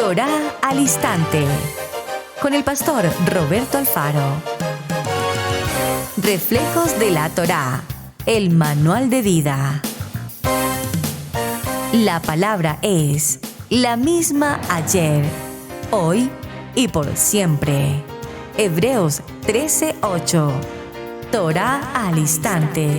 Torá al Instante, con el pastor Roberto Alfaro. Reflejos de la Torá, el manual de vida. La palabra es la misma ayer, hoy y por siempre. Hebreos 13:8. Torá al Instante.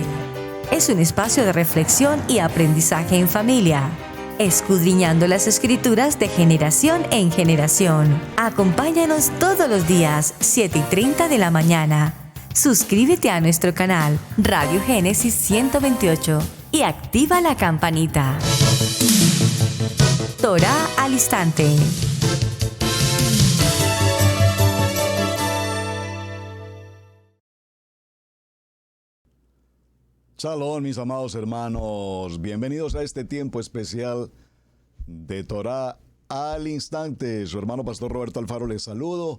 Es un espacio de reflexión y aprendizaje en familia, escudriñando las Escrituras de generación en generación. Acompáñanos todos los días, 7:30 de la mañana. Suscríbete a nuestro canal Radio Génesis 128 y activa la campanita. Torá al Instante. Shalom, mis amados hermanos. Bienvenidos a este tiempo especial de Torá al Instante. Su hermano pastor Roberto Alfaro les saludo.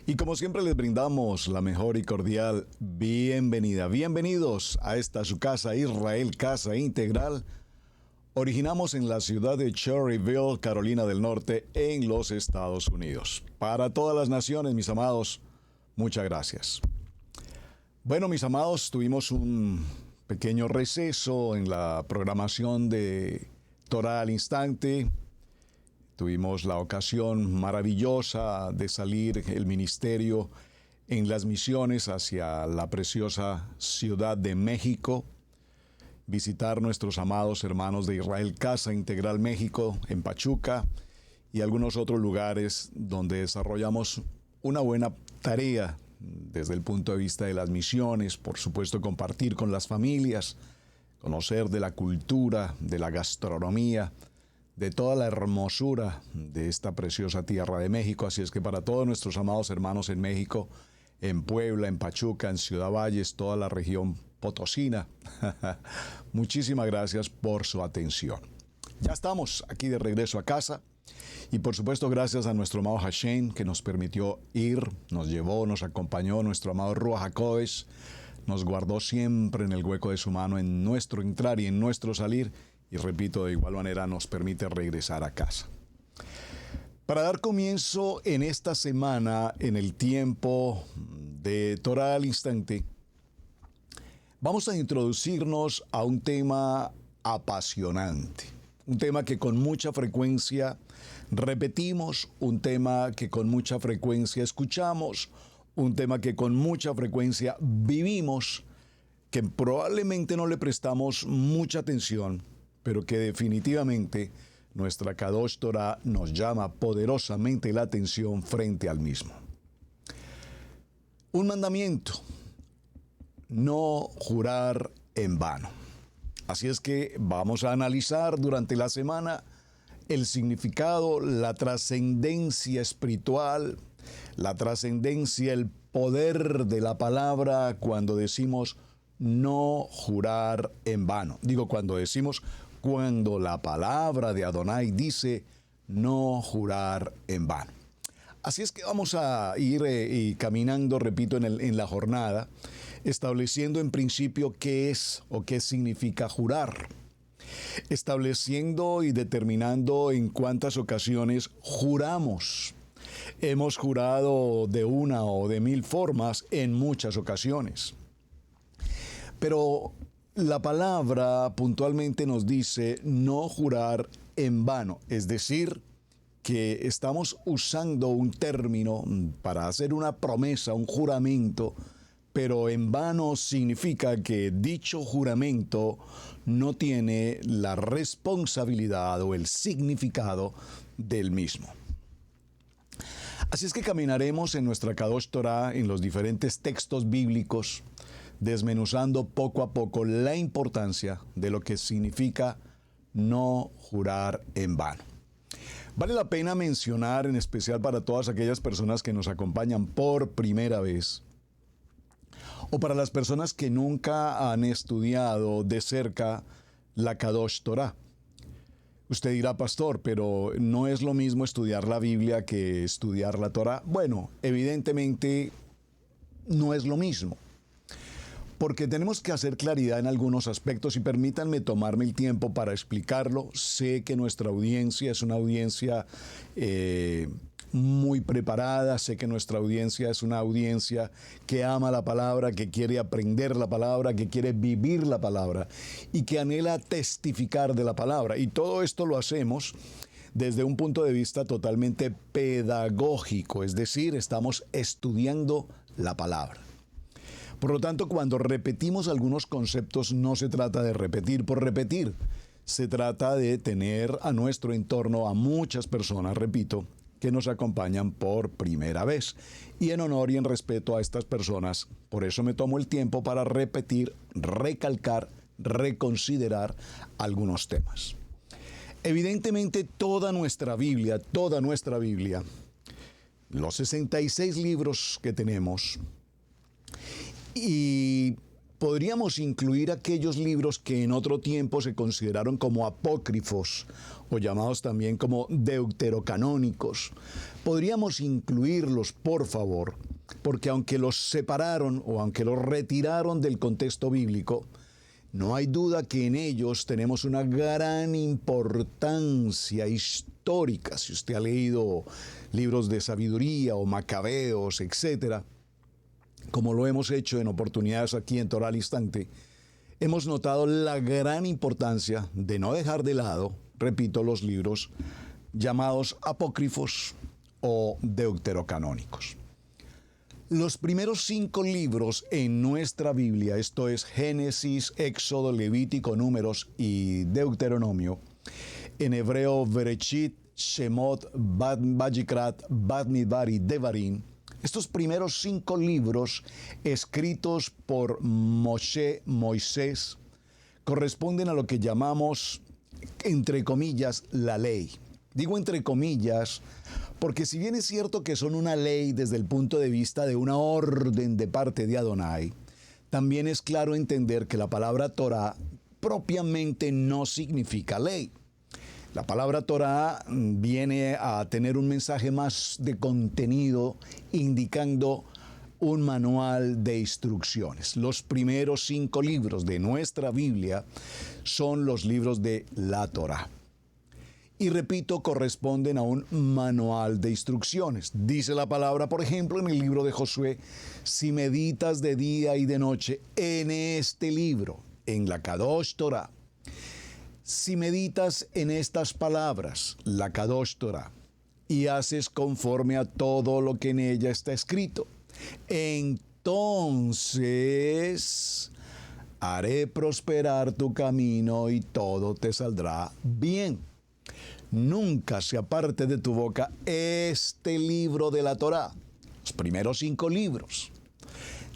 Y como siempre les brindamos la mejor y cordial bienvenida. Bienvenidos a esta su casa, Israel Casa Integral. Originamos en la ciudad de Cherryville, Carolina del Norte, en los Estados Unidos. Para todas las naciones, mis amados, muchas gracias. Bueno, mis amados, tuvimos un pequeño receso en la programación de Torá al Instante. Tuvimos la ocasión maravillosa de salir el ministerio en las misiones hacia la preciosa Ciudad de México, visitar nuestros amados hermanos de Israel Casa Integral México en Pachuca y algunos otros lugares donde desarrollamos una buena tarea desde el punto de vista de las misiones, por supuesto compartir con las familias, conocer de la cultura, de la gastronomía, de toda la hermosura de esta preciosa tierra de México. Así es que para todos nuestros amados hermanos en México, en Puebla, en Pachuca, en Ciudad Valles, toda la región potosina, muchísimas gracias por su atención. Ya estamos aquí de regreso a casa. Y por supuesto, gracias a nuestro amado Hashem que nos permitió ir, nos llevó, nos acompañó, nuestro amado Ruach HaKodesh, nos guardó siempre en el hueco de su mano en nuestro entrar y en nuestro salir. Y repito, de igual manera nos permite regresar a casa. Para dar comienzo en esta semana, en el tiempo de Torá al Instante, vamos a introducirnos a un tema apasionante. Un tema que con mucha frecuencia repetimos, un tema que con mucha frecuencia escuchamos, un tema que con mucha frecuencia vivimos, que probablemente no le prestamos mucha atención, pero que definitivamente nuestra Kadosh Torah nos llama poderosamente la atención frente al mismo. Un mandamiento: no jurar en vano. Así es que vamos a analizar durante la semana el significado, la trascendencia espiritual, la trascendencia, el poder de la palabra cuando decimos no jurar en vano. Digo cuando la palabra de Adonai dice no jurar en vano. Así es que vamos a ir caminando, repito, en la jornada, estableciendo en principio qué es o qué significa jurar, estableciendo y determinando en cuántas ocasiones juramos. Hemos jurado de una o de mil formas en muchas ocasiones. Pero la palabra puntualmente nos dice no jurar en vano, es decir, que estamos usando un término para hacer una promesa, un juramento, pero en vano significa que dicho juramento no tiene la responsabilidad o el significado del mismo. Así es que caminaremos en nuestra Kadosh Torah, en los diferentes textos bíblicos, desmenuzando poco a poco la importancia de lo que significa no jurar en vano. Vale la pena mencionar, en especial para todas aquellas personas que nos acompañan por primera vez, o para las personas que nunca han estudiado de cerca la Kadosh Torah. Usted dirá, pastor, pero ¿no es lo mismo estudiar la Biblia que estudiar la Torah? Bueno, evidentemente no es lo mismo. porque tenemos que hacer claridad en algunos aspectos y permítanme tomarme el tiempo para explicarlo. Sé que nuestra audiencia es una audiencia muy preparada, sé que nuestra audiencia es una audiencia que ama la palabra, que quiere aprender la palabra, que quiere vivir la palabra y que anhela testificar de la palabra. Y todo esto lo hacemos desde un punto de vista totalmente pedagógico, es decir, estamos estudiando la palabra. Por lo tanto, cuando repetimos algunos conceptos, no se trata de repetir por repetir, se trata de tener a nuestro entorno a muchas personas, repito, que nos acompañan por primera vez. Y en honor y en respeto a estas personas, por eso me tomo el tiempo para repetir, recalcar, reconsiderar algunos temas. Evidentemente, toda nuestra Biblia, los 66 libros que tenemos, y podríamos incluir aquellos libros que en otro tiempo se consideraron como apócrifos o llamados también como deuterocanónicos. Podríamos incluirlos, por favor, porque aunque los separaron o aunque los retiraron del contexto bíblico, no hay duda que en ellos tenemos una gran importancia histórica. Si usted ha leído libros de sabiduría o Macabeos, etcétera, como lo hemos hecho en oportunidades aquí en Torá al Instante, hemos notado la gran importancia de no dejar de lado, repito, los libros llamados apócrifos o deuterocanónicos. Los primeros 5 libros en nuestra Biblia, esto es Génesis, Éxodo, Levítico, Números y Deuteronomio, en hebreo Bereshit, Shemot, Vayikrat, Bamidbar y Devarim, estos primeros 5 libros escritos por Moisés corresponden a lo que llamamos, entre comillas, la ley. Digo entre comillas porque si bien es cierto que son una ley desde el punto de vista de una orden de parte de Adonai, también es claro entender que la palabra Torá propiamente no significa ley. La palabra Torá viene a tener un mensaje más de contenido, indicando un manual de instrucciones. Los primeros 5 libros de nuestra Biblia son los libros de la Torá. Y repito, corresponden a un manual de instrucciones. Dice la palabra, por ejemplo, en el libro de Josué, si meditas de día y de noche en este libro, en la Kadosh Torah, si meditas en estas palabras, la Kadosh Torah, y haces conforme a todo lo que en ella está escrito, entonces haré prosperar tu camino y todo te saldrá bien. Nunca se aparte de tu boca este libro de la Torá, los primeros 5 libros.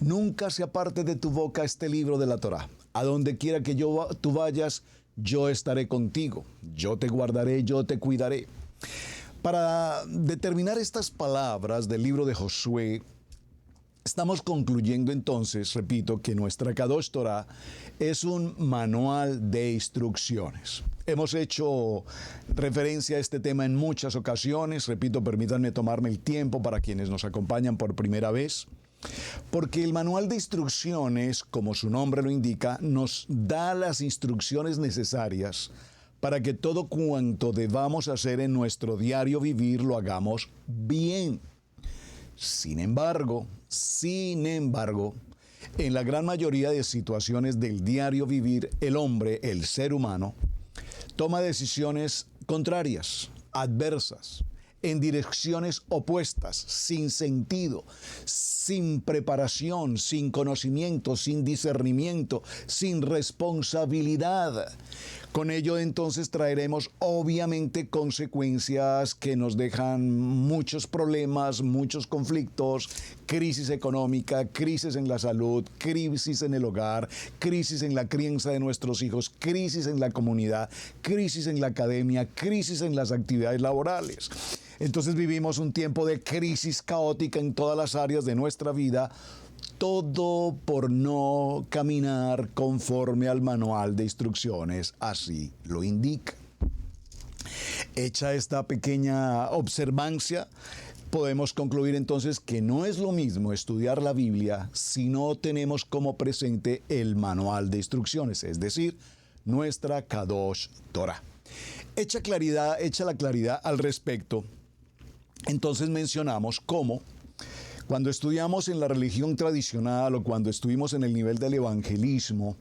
Nunca se aparte de tu boca este libro de la Torá. A donde quiera que tú vayas, yo estaré contigo, yo te guardaré, yo te cuidaré. Para determinar estas palabras del libro de Josué, estamos concluyendo entonces, repito, que nuestra Kadosh Torah es un manual de instrucciones. Hemos hecho referencia a este tema en muchas ocasiones, repito, permítanme tomarme el tiempo para quienes nos acompañan por primera vez. Porque el manual de instrucciones, como su nombre lo indica, nos da las instrucciones necesarias para que todo cuanto debamos hacer en nuestro diario vivir lo hagamos bien. Sin embargo, en la gran mayoría de situaciones del diario vivir, el hombre, el ser humano, toma decisiones contrarias, adversas, en direcciones opuestas, sin sentido, sin preparación, sin conocimiento, sin discernimiento, sin responsabilidad. Con ello entonces traeremos obviamente consecuencias que nos dejan muchos problemas, muchos conflictos, crisis económica, crisis en la salud, crisis en el hogar, crisis en la crianza de nuestros hijos, crisis en la comunidad, crisis en la academia, crisis en las actividades laborales. Entonces vivimos un tiempo de crisis caótica en todas las áreas de nuestra vida, todo por no caminar conforme al manual de instrucciones, así lo indica. Hecha esta pequeña observancia, podemos concluir entonces que no es lo mismo estudiar la Biblia si no tenemos como presente el manual de instrucciones, es decir, nuestra Kadosh Torah. Hecha la claridad al respecto, entonces mencionamos cómo cuando estudiamos en la religión tradicional o cuando estuvimos en el nivel del evangelismo,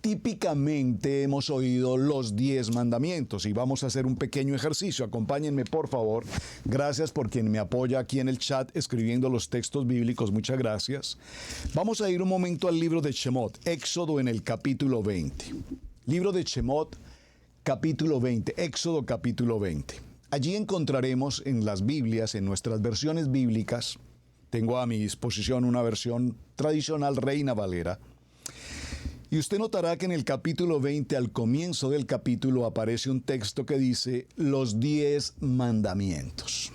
típicamente hemos oído los 10 mandamientos y vamos a hacer un pequeño ejercicio. Acompáñenme, por favor. Gracias por quien me apoya aquí en el chat escribiendo los textos bíblicos. Muchas gracias. Vamos a ir un momento al libro de Shemot, Éxodo en el capítulo 20. Libro de Shemot, capítulo 20, Éxodo capítulo 20. Allí encontraremos en las Biblias, en nuestras versiones bíblicas, tengo a mi disposición una versión tradicional Reina Valera, y usted notará que en el capítulo 20, al comienzo del capítulo, aparece un texto que dice los 10 mandamientos.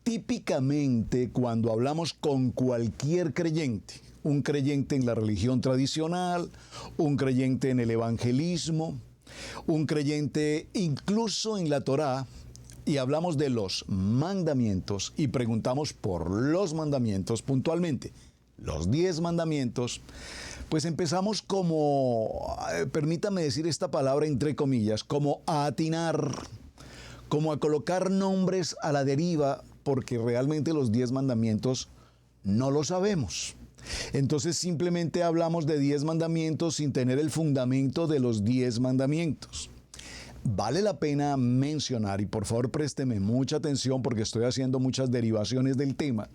Típicamente, cuando hablamos con cualquier creyente, un creyente en la religión tradicional, un creyente en el evangelismo, un creyente incluso en la Torá, y hablamos de los mandamientos y preguntamos por los mandamientos puntualmente, los 10 mandamientos, pues empezamos como, permítame decir esta palabra entre comillas, como a atinar, como a colocar nombres a la deriva, porque realmente los 10 mandamientos no lo sabemos. Entonces simplemente hablamos de 10 mandamientos sin tener el fundamento de los 10 mandamientos. Vale la pena mencionar, y por favor présteme mucha atención porque estoy haciendo muchas derivaciones del tema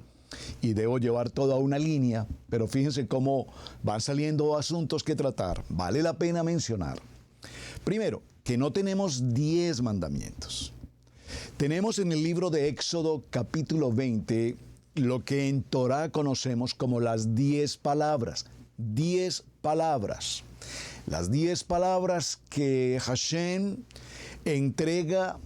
y debo llevar toda una línea, pero fíjense cómo van saliendo asuntos que tratar. Vale la pena mencionar. Primero, que no tenemos 10 mandamientos. Tenemos en el libro de Éxodo capítulo 20 lo que en Torá conocemos como las 10 palabras. 10 palabras. Las 10 palabras que Hashem entrega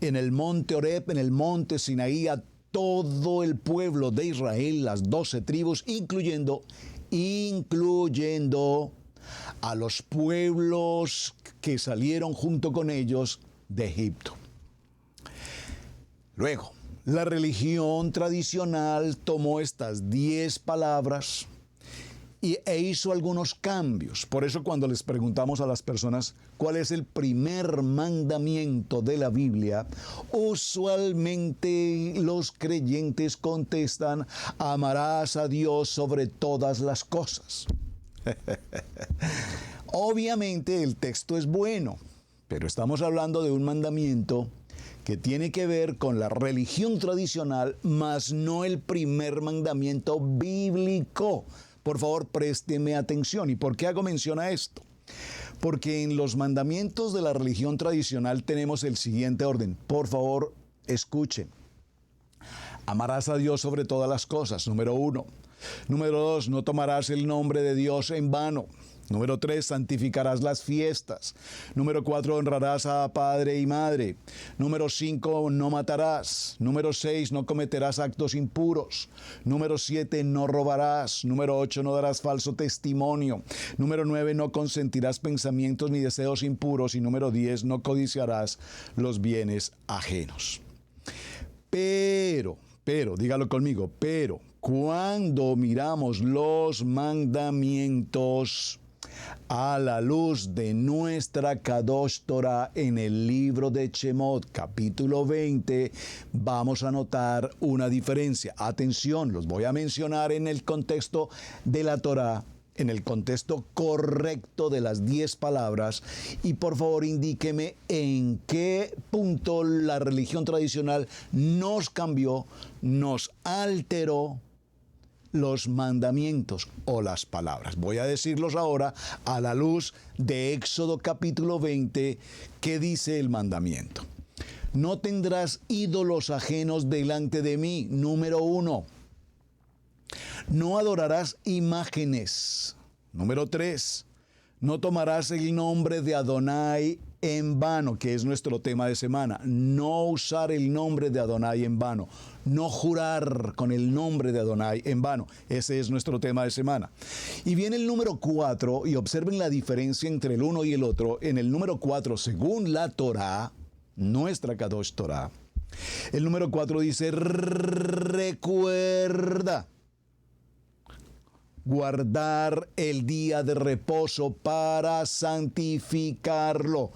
en el monte Horeb, en el monte Sinaí, a todo el pueblo de Israel, las 12 tribus, incluyendo a los pueblos que salieron junto con ellos de Egipto. Luego, la religión tradicional tomó estas 10 palabras e hizo algunos cambios. Por eso cuando les preguntamos a las personas cuál es el primer mandamiento de la Biblia, usualmente los creyentes contestan: amarás a Dios sobre todas las cosas. Obviamente el texto es bueno, pero estamos hablando de un mandamiento que tiene que ver con la religión tradicional, mas no el primer mandamiento bíblico. Por favor, présteme atención. ¿Y por qué hago mención a esto? Porque en los mandamientos de la religión tradicional tenemos el siguiente orden. Por favor, escuchen. Amarás a Dios sobre todas las cosas, número 1. Número 2, no tomarás el nombre de Dios en vano. Número 3, santificarás las fiestas. Número 4, honrarás a padre y madre. Número 5, no matarás. Número 6, no cometerás actos impuros. Número 7, no robarás. Número 8, no darás falso testimonio. Número 9, no consentirás pensamientos ni deseos impuros. Y número 10, no codiciarás los bienes ajenos. Pero, dígalo conmigo, pero cuando miramos los mandamientos a la luz de nuestra Kadosh Torah en el libro de Shemot, capítulo 20, vamos a notar una diferencia. Atención, los voy a mencionar en el contexto de la Torah, en el contexto correcto de las 10 palabras, y por favor indíqueme en qué punto la religión tradicional nos cambió, nos alteró los mandamientos o las palabras. Voy a decirlos ahora a la luz de Éxodo capítulo 20, que dice el mandamiento. No tendrás ídolos ajenos delante de mí. Número 1. No adorarás imágenes. Número 3. No tomarás el nombre de Adonai en vano, que es nuestro tema de semana. No usar el nombre de Adonai en vano. No jurar con el nombre de Adonai en vano. Ese es nuestro tema de semana. Y viene el número 4, y observen la diferencia entre el uno y el otro. En el número 4, según la Torá, nuestra Kadosh Torah, El número 4 dice, recuerda guardar el día de reposo para santificarlo.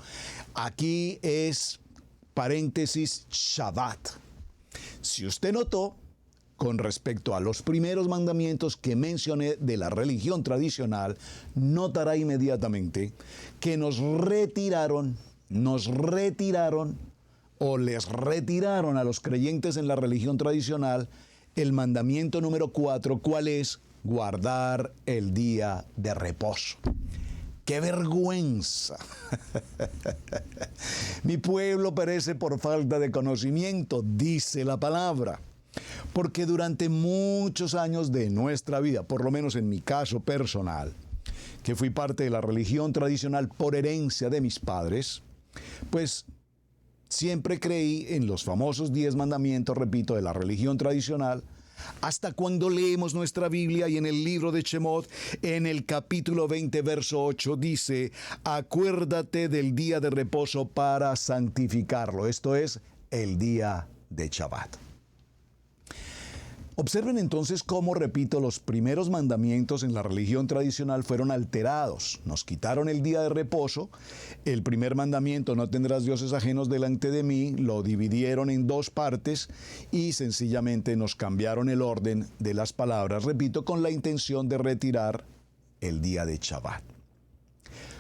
Aquí es paréntesis Shabbat. Si usted notó, con respecto a los primeros mandamientos que mencioné de la religión tradicional, notará inmediatamente que nos retiraron o les retiraron a los creyentes en la religión tradicional el mandamiento número 4, ¿cuál es? Guardar el día de reposo. ¡Qué vergüenza! Mi pueblo perece por falta de conocimiento, dice la palabra. Porque durante muchos años de nuestra vida, por lo menos en mi caso personal, que fui parte de la religión tradicional por herencia de mis padres, pues siempre creí en los famosos 10 mandamientos, repito, de la religión tradicional, hasta cuando leemos nuestra Biblia y en el libro de Shemot, en el capítulo 20, verso 8, dice, acuérdate del día de reposo para santificarlo. Esto es el día de Shabbat. Observen entonces cómo, repito, los primeros mandamientos en la religión tradicional fueron alterados. Nos quitaron el día de reposo. El primer mandamiento, no tendrás dioses ajenos delante de mí, lo dividieron en 2 partes y sencillamente nos cambiaron el orden de las palabras, repito, con la intención de retirar el día de Shabbat.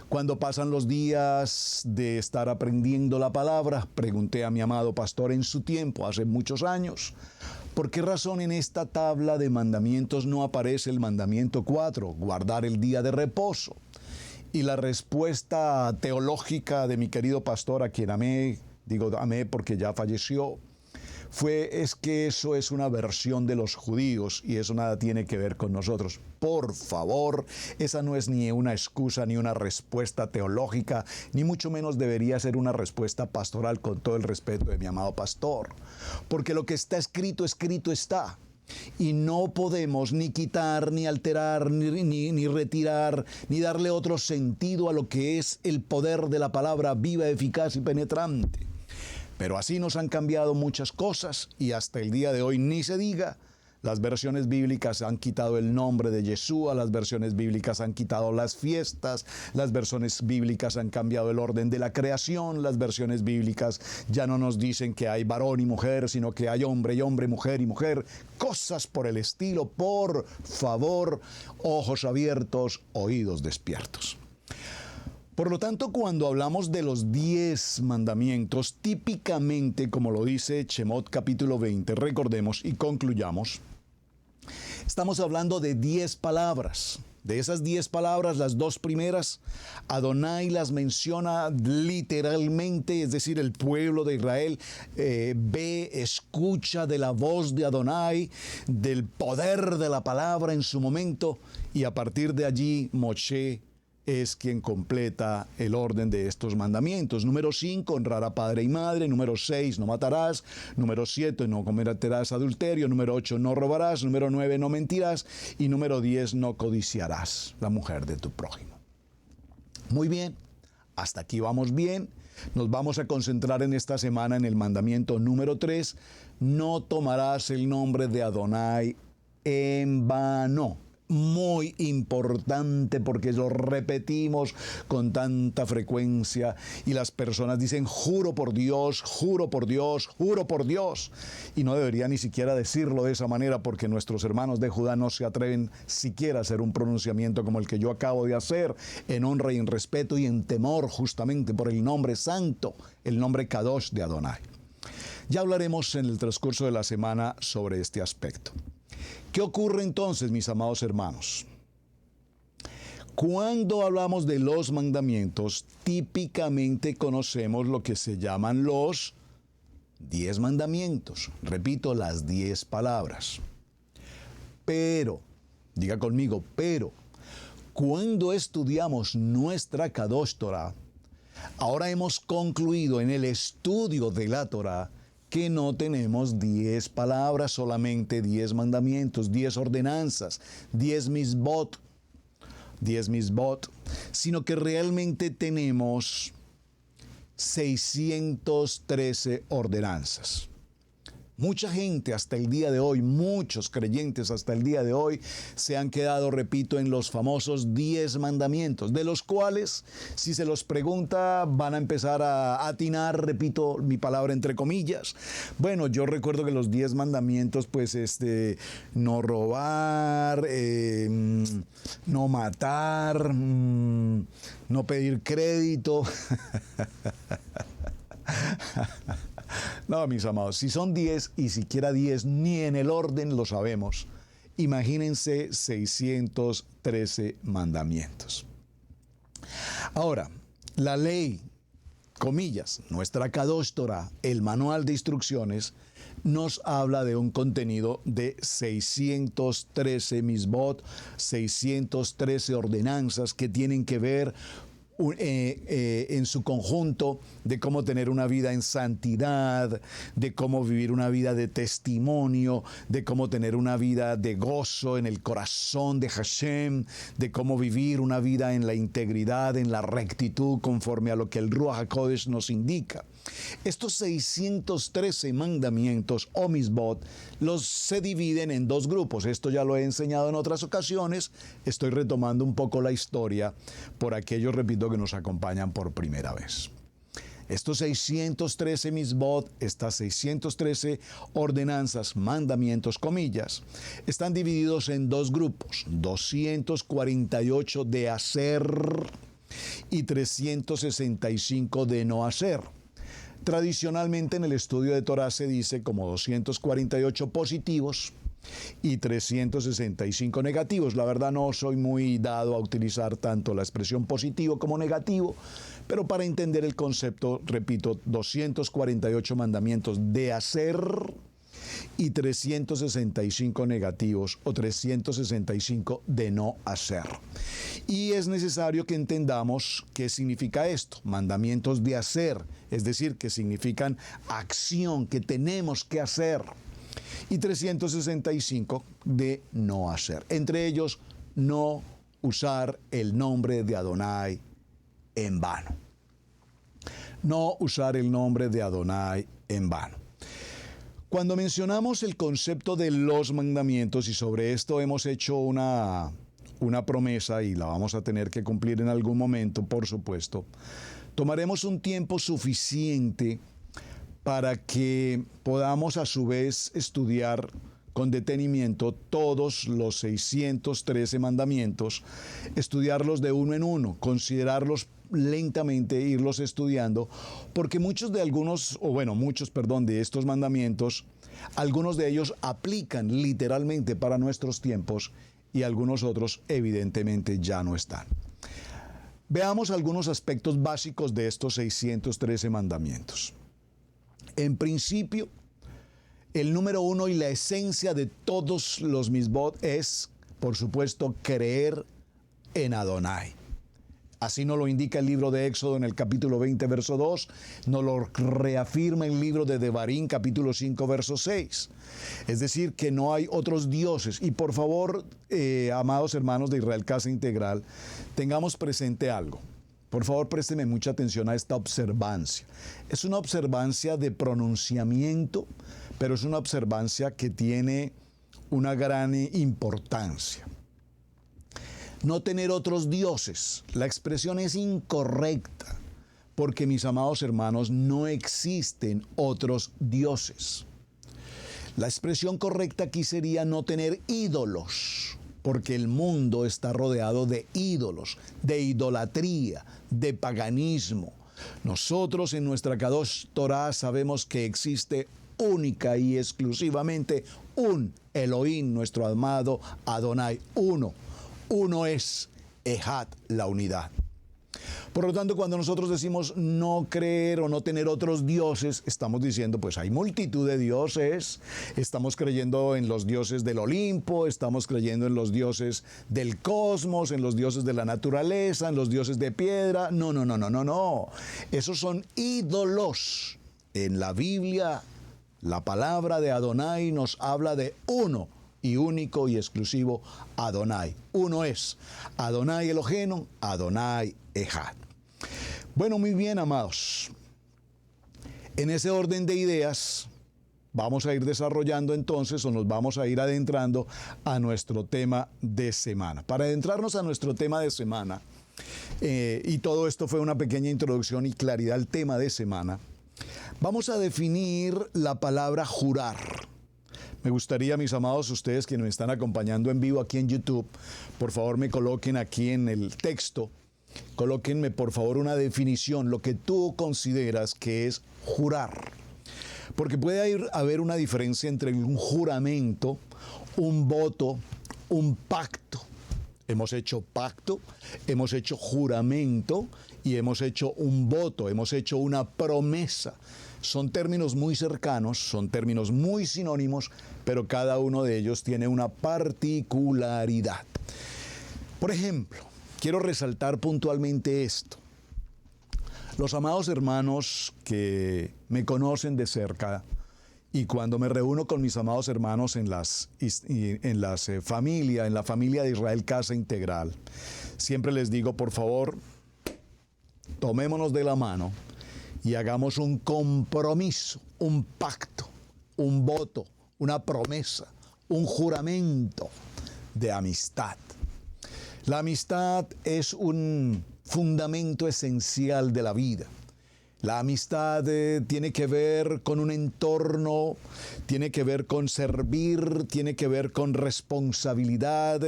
Cuando pasan los días de estar aprendiendo la palabra, pregunté a mi amado pastor en su tiempo, hace muchos años, ¿por qué razón en esta tabla de mandamientos no aparece el mandamiento 4, guardar el día de reposo? Y la respuesta teológica de mi querido pastor, a quien amé porque ya falleció, es que eso es una versión de los judíos y eso nada tiene que ver con nosotros. Por favor, esa no es ni una excusa ni una respuesta teológica, ni mucho menos debería ser una respuesta pastoral, con todo el respeto de mi amado pastor. Porque lo que está escrito, escrito está. Y no podemos ni quitar, ni alterar, ni retirar, ni darle otro sentido a lo que es el poder de la palabra viva, eficaz y penetrante. Pero así nos han cambiado muchas cosas y hasta el día de hoy ni se diga. Las versiones bíblicas han quitado el nombre de Yeshua, las versiones bíblicas han quitado las fiestas, las versiones bíblicas han cambiado el orden de la creación, las versiones bíblicas ya no nos dicen que hay varón y mujer, sino que hay hombre y hombre, mujer y mujer, cosas por el estilo. Por favor, ojos abiertos, oídos despiertos. Por lo tanto, cuando hablamos de los 10 mandamientos, típicamente, como lo dice Shemot capítulo 20, recordemos y concluyamos, estamos hablando de 10 palabras. De esas 10 palabras, las 2 primeras, Adonai las menciona literalmente, es decir, el pueblo de Israel escucha de la voz de Adonai, del poder de la palabra en su momento, y a partir de allí, Moshe es quien completa el orden de estos mandamientos. Número 5, honrar a padre y madre. Número 6, no matarás. Número 7, no cometerás adulterio. Número 8, no robarás. Número 9, no mentirás. Y número 10, no codiciarás la mujer de tu prójimo. Muy bien, hasta aquí vamos bien. Nos vamos a concentrar en esta semana en el mandamiento número 3. No tomarás el nombre de Adonai en vano. Muy importante porque lo repetimos con tanta frecuencia y las personas dicen juro por Dios, juro por Dios, juro por Dios, y no debería ni siquiera decirlo de esa manera porque nuestros hermanos de Judá no se atreven siquiera a hacer un pronunciamiento como el que yo acabo de hacer, en honra y en respeto y en temor justamente por el nombre santo, el nombre Kadosh de Adonai. Ya hablaremos en el transcurso de la semana sobre este aspecto. ¿Qué ocurre entonces, mis amados hermanos? Cuando hablamos de los mandamientos, típicamente conocemos lo que se llaman los 10 mandamientos. Repito, las 10 palabras. Pero, diga conmigo, pero, cuando estudiamos nuestra Kadosh Torah, ahora hemos concluido en el estudio de la Torah que no tenemos 10 palabras, solamente 10 mandamientos, 10 ordenanzas, 10 misbot, sino que realmente tenemos 613 ordenanzas. Mucha gente hasta el día de hoy, muchos creyentes hasta el día de hoy, se han quedado, repito, en los famosos 10 mandamientos, de los cuales, si se los pregunta, van a empezar a atinar, repito mi palabra entre comillas. Bueno, yo recuerdo que los 10 mandamientos, pues, no robar, no matar, no pedir crédito. No, mis amados, si son 10 y siquiera 10, ni en el orden lo sabemos. Imagínense 613 mandamientos. Ahora, la ley, comillas, nuestra Kadosh Torah, el manual de instrucciones, nos habla de un contenido de 613 misbot, 613 ordenanzas que tienen que ver en su conjunto de cómo tener una vida en santidad, de cómo vivir una vida de testimonio, de cómo tener una vida de gozo en el corazón de Hashem, de cómo vivir una vida en la integridad, en la rectitud, conforme a lo que el Ruach HaKodesh nos indica. Estos 613 mandamientos o misbot se dividen en 2 grupos. Esto ya lo he enseñado en otras ocasiones. Estoy retomando un poco la historia por aquellos, repito, que nos acompañan por primera vez. Estos 613 misbot, estas 613 ordenanzas, mandamientos, comillas, están divididos en 2 grupos, 248 de hacer y 365 de no hacer. Tradicionalmente en el estudio de Torah se dice como 248 positivos y 365 negativos. La verdad no soy muy dado a utilizar tanto la expresión positivo como negativo, pero para entender el concepto, repito, 248 mandamientos de hacer y 365 negativos o 365 de no hacer. Y es necesario que entendamos qué significa esto. Mandamientos de hacer, es decir, que significan acción que tenemos que hacer. Y 365 de no hacer. Entre ellos, no usar el nombre de Adonai en vano. No usar el nombre de Adonai en vano. Cuando mencionamos el concepto de los mandamientos, y sobre esto hemos hecho una promesa y la vamos a tener que cumplir en algún momento, por supuesto, tomaremos un tiempo suficiente para que podamos a su vez estudiar con detenimiento todos los 613 mandamientos, estudiarlos de uno en uno, considerarlos lentamente, irlos estudiando, porque muchos de estos mandamientos, algunos de ellos aplican literalmente para nuestros tiempos y algunos otros evidentemente ya no están. Veamos algunos aspectos básicos de estos 613 mandamientos. En principio, el número 1 y la esencia de todos los misbot es, por supuesto, creer en Adonai. Así nos lo indica el libro de Éxodo en el capítulo 20, verso 2, nos lo reafirma el libro de Devarim, capítulo 5, verso 6. Es decir, que no hay otros dioses. Y por favor, amados hermanos de Israel Casa Integral, tengamos presente algo. Por favor, présteme mucha atención a esta observancia. Es una observancia de pronunciamiento, pero es una observancia que tiene una gran importancia. No tener otros dioses. La expresión es incorrecta, porque, mis amados hermanos, no existen otros dioses. La expresión correcta aquí sería no tener ídolos, porque el mundo está rodeado de ídolos, de idolatría, de paganismo. Nosotros en nuestra Kadosh Torah sabemos que existe única y exclusivamente un Elohim, nuestro amado Adonai, uno. Uno es Ejad, la unidad. Por lo tanto, cuando nosotros decimos no creer o no tener otros dioses, estamos diciendo, pues hay multitud de dioses, estamos creyendo en los dioses del Olimpo, estamos creyendo en los dioses del cosmos, en los dioses de la naturaleza, en los dioses de piedra. No. Esos son ídolos. En la Biblia, la palabra de Adonai nos habla de uno y único y exclusivo Adonai. Uno es Adonai Elohenu, Adonai Ejad. Bueno, muy bien, amados. En ese orden de ideas, vamos a ir desarrollando entonces o nos vamos a ir adentrando a nuestro tema de semana. Para adentrarnos a nuestro tema de semana, y todo esto fue una pequeña introducción y claridad al tema de semana, vamos a definir la palabra jurar. Me gustaría, mis amados, ustedes que nos están acompañando en vivo aquí en YouTube, por favor me coloquen aquí en el texto, colóquenme por favor una definición, lo que tú consideras que es jurar. Porque puede haber una diferencia entre un juramento, un voto, un pacto. Hemos hecho pacto, hemos hecho juramento y hemos hecho un voto, hemos hecho una promesa. Son términos muy cercanos, son términos muy sinónimos, pero cada uno de ellos tiene una particularidad. Por ejemplo, quiero resaltar puntualmente esto. Los amados hermanos que me conocen de cerca y cuando me reúno con mis amados hermanos en la familia de Israel Casa Integral, siempre les digo, por favor, tomémonos de la mano y hagamos un compromiso, un pacto, un voto, una promesa, un juramento de amistad. La amistad es un fundamento esencial de la vida. La amistad tiene que ver con un entorno, tiene que ver con servir, tiene que ver con responsabilidad,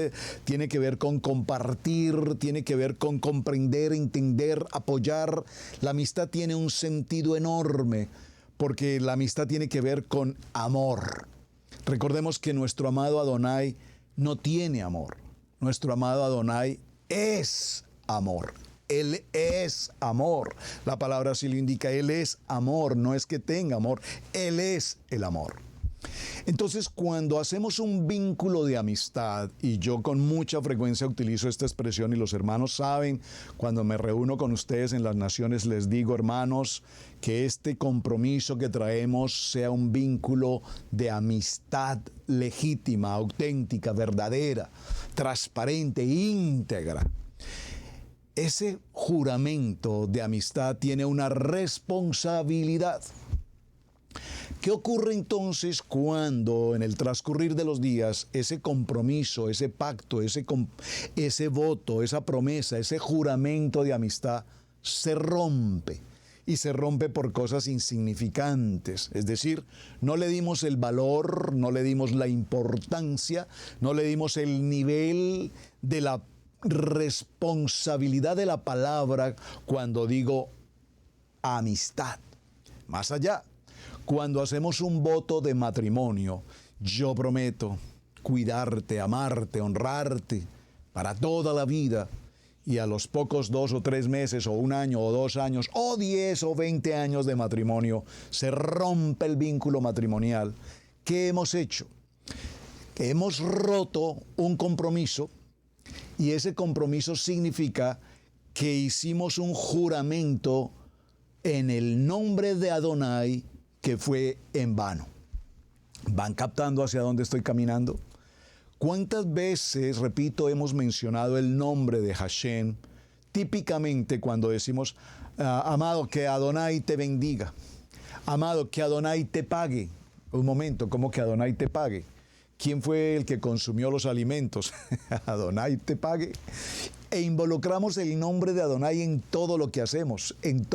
tiene que ver con compartir, tiene que ver con comprender, entender, apoyar. La amistad tiene un sentido enorme porque la amistad tiene que ver con amor. Recordemos que nuestro amado Adonai no tiene amor. Nuestro amado Adonai es amor. Él es amor. La palabra así lo indica. Él es amor. No es que tenga amor. Él es el amor. Entonces, cuando hacemos un vínculo de amistad, y yo con mucha frecuencia utilizo esta expresión y los hermanos saben, cuando me reúno con ustedes en las naciones, les digo, hermanos, que este compromiso que traemos sea un vínculo de amistad legítima, auténtica, verdadera, transparente, íntegra. Ese juramento de amistad tiene una responsabilidad. ¿Qué ocurre entonces cuando en el transcurrir de los días ese compromiso, ese pacto, ese voto, esa promesa, ese juramento de amistad se rompe? Y se rompe por cosas insignificantes. Es decir, no le dimos el valor, no le dimos la importancia, no le dimos el nivel de la responsabilidad de la palabra cuando digo amistad. Más allá, cuando hacemos un voto de matrimonio, yo prometo cuidarte, amarte, honrarte para toda la vida, y a los pocos 2 o 3 meses o 1 año o 2 años o 10 o 20 años de matrimonio se rompe el vínculo matrimonial. ¿Qué hemos hecho? Que hemos roto un compromiso, y ese compromiso significa que hicimos un juramento en el nombre de Adonai que fue en vano. ¿Van captando hacia dónde estoy caminando? ¿Cuántas veces, repito, hemos mencionado el nombre de Hashem? Típicamente cuando decimos, amado, que Adonai te bendiga. Amado, que Adonai te pague. Un momento, ¿cómo que Adonai te pague? ¿Quién fue el que consumió los alimentos? Adonai te pague. E involucramos el nombre de Adonai en todo lo que hacemos, en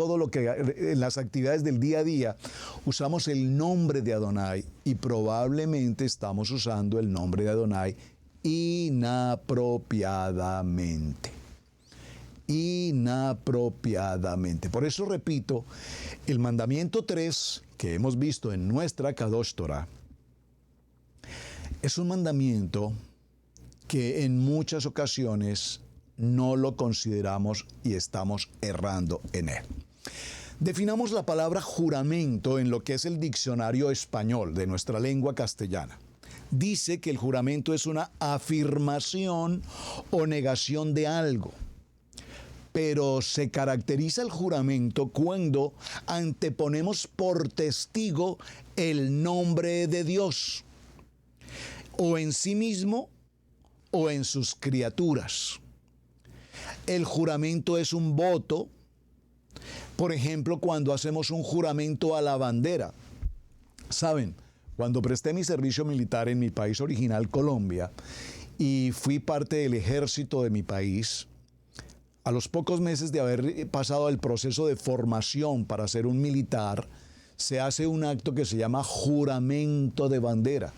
las actividades del día a día. Usamos el nombre de Adonai y probablemente estamos usando el nombre de Adonai inapropiadamente. Inapropiadamente. Por eso repito, el mandamiento 3 que hemos visto en nuestra Kadosh Torah es un mandamiento que en muchas ocasiones no lo consideramos y estamos errando en él. Definamos la palabra juramento en lo que es el diccionario español de nuestra lengua castellana. Dice que el juramento es una afirmación o negación de algo. Pero se caracteriza el juramento cuando anteponemos por testigo el nombre de Dios, o en sí mismo o en sus criaturas. El juramento es un voto. Por ejemplo, cuando hacemos un juramento a la bandera. ¿Saben? Cuando presté mi servicio militar en mi país original, Colombia, y fui parte del ejército de mi país, a los pocos meses de haber pasado el proceso de formación para ser un militar, se hace un acto que se llama juramento de bandera.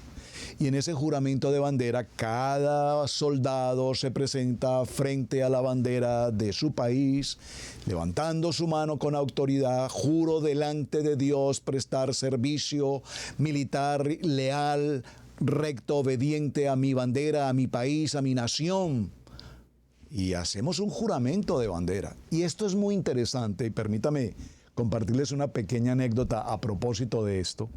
Y en ese juramento de bandera, cada soldado se presenta frente a la bandera de su país, levantando su mano con autoridad, juro delante de Dios prestar servicio militar leal, recto, obediente a mi bandera, a mi país, a mi nación. Y hacemos un juramento de bandera. Y esto es muy interesante, y permítame compartirles una pequeña anécdota a propósito de esto.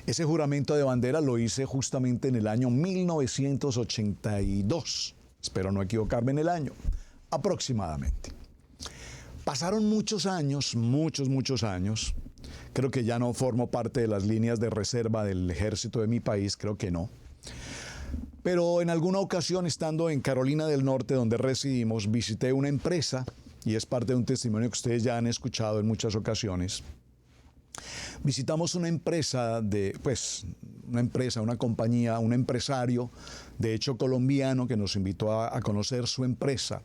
Ese juramento de bandera lo hice justamente en el año 1982. Espero no equivocarme en el año, aproximadamente. Pasaron muchos años, muchos años. Creo que ya no formo parte de las líneas de reserva del ejército de mi país, creo que no. Pero en alguna ocasión, estando en Carolina del Norte, donde residimos, visité una empresa, y es parte de un testimonio que ustedes ya han escuchado en muchas ocasiones. Visitamos una empresa, una compañía, un empresario, de hecho colombiano, que nos invitó a conocer su empresa.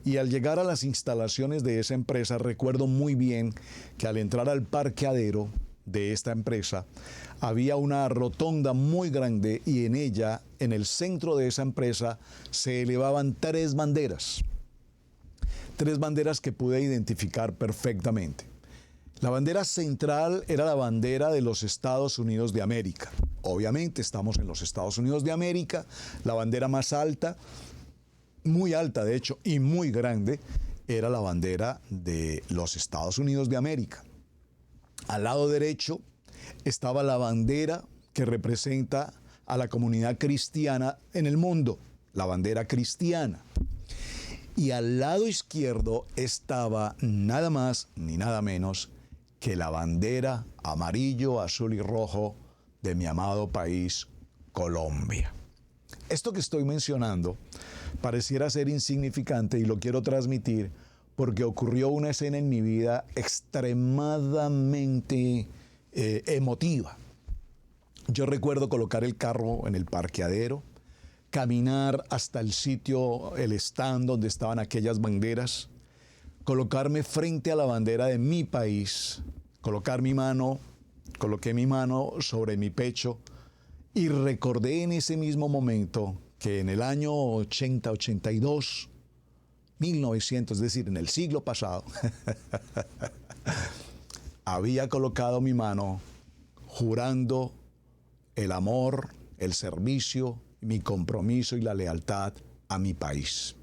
Y al llegar a las instalaciones de esa empresa, recuerdo muy bien que al entrar al parqueadero de esta empresa, había una rotonda muy grande y en ella, en el centro de esa empresa, se elevaban tres banderas que pude identificar perfectamente. La bandera central era la bandera de los Estados Unidos de América. Obviamente estamos en los Estados Unidos de América. La bandera más alta, muy alta de hecho, y muy grande, era la bandera de los Estados Unidos de América. Al lado derecho estaba la bandera que representa a la comunidad cristiana en el mundo, la bandera cristiana. Y al lado izquierdo estaba nada más ni nada menos que la bandera amarillo, azul y rojo de mi amado país, Colombia. Esto que estoy mencionando pareciera ser insignificante y lo quiero transmitir porque ocurrió una escena en mi vida extremadamente emotiva. Yo recuerdo colocar el carro en el parqueadero, caminar hasta el sitio, el stand donde estaban aquellas banderas, colocarme frente a la bandera de mi país, coloqué mi mano sobre mi pecho y recordé en ese mismo momento que en el año 82, 1900, es decir, en el siglo pasado, había colocado mi mano jurando el amor, el servicio, mi compromiso y la lealtad a mi país.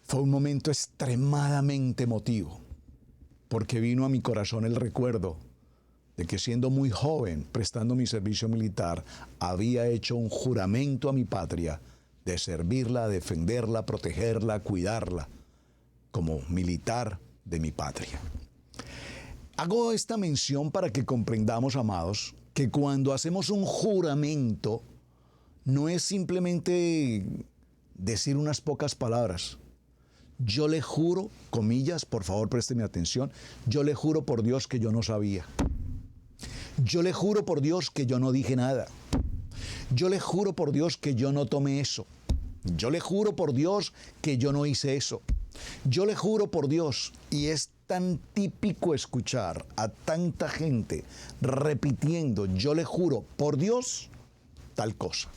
Fue un momento extremadamente emotivo, porque vino a mi corazón el recuerdo de que siendo muy joven, prestando mi servicio militar, había hecho un juramento a mi patria de servirla, defenderla, protegerla, cuidarla, como militar de mi patria. Hago esta mención para que comprendamos, amados, que cuando hacemos un juramento, no es simplemente decir unas pocas palabras. Yo le juro, comillas, por favor présteme atención, yo le juro por Dios que yo no sabía. Yo le juro por Dios que yo no dije nada. Yo le juro por Dios que yo no tomé eso. Yo le juro por Dios que yo no hice eso. Yo le juro por Dios, y es tan típico escuchar a tanta gente repitiendo, yo le juro por Dios tal cosa.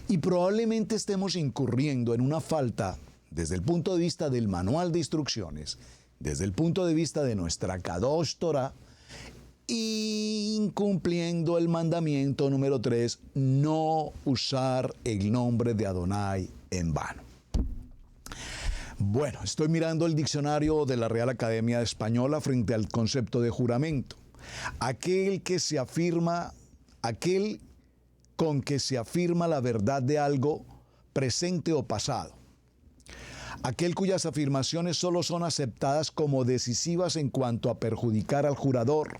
Y probablemente estemos incurriendo en una falta desde el punto de vista del manual de instrucciones, desde el punto de vista de nuestra Kadosh Torah, incumpliendo el mandamiento número 3, no usar el nombre de Adonai en vano. Bueno, estoy mirando el diccionario de la Real Academia Española frente al concepto de juramento. Aquel con que se afirma la verdad de algo presente o pasado. Aquel cuyas afirmaciones solo son aceptadas como decisivas en cuanto a perjudicar al jurador.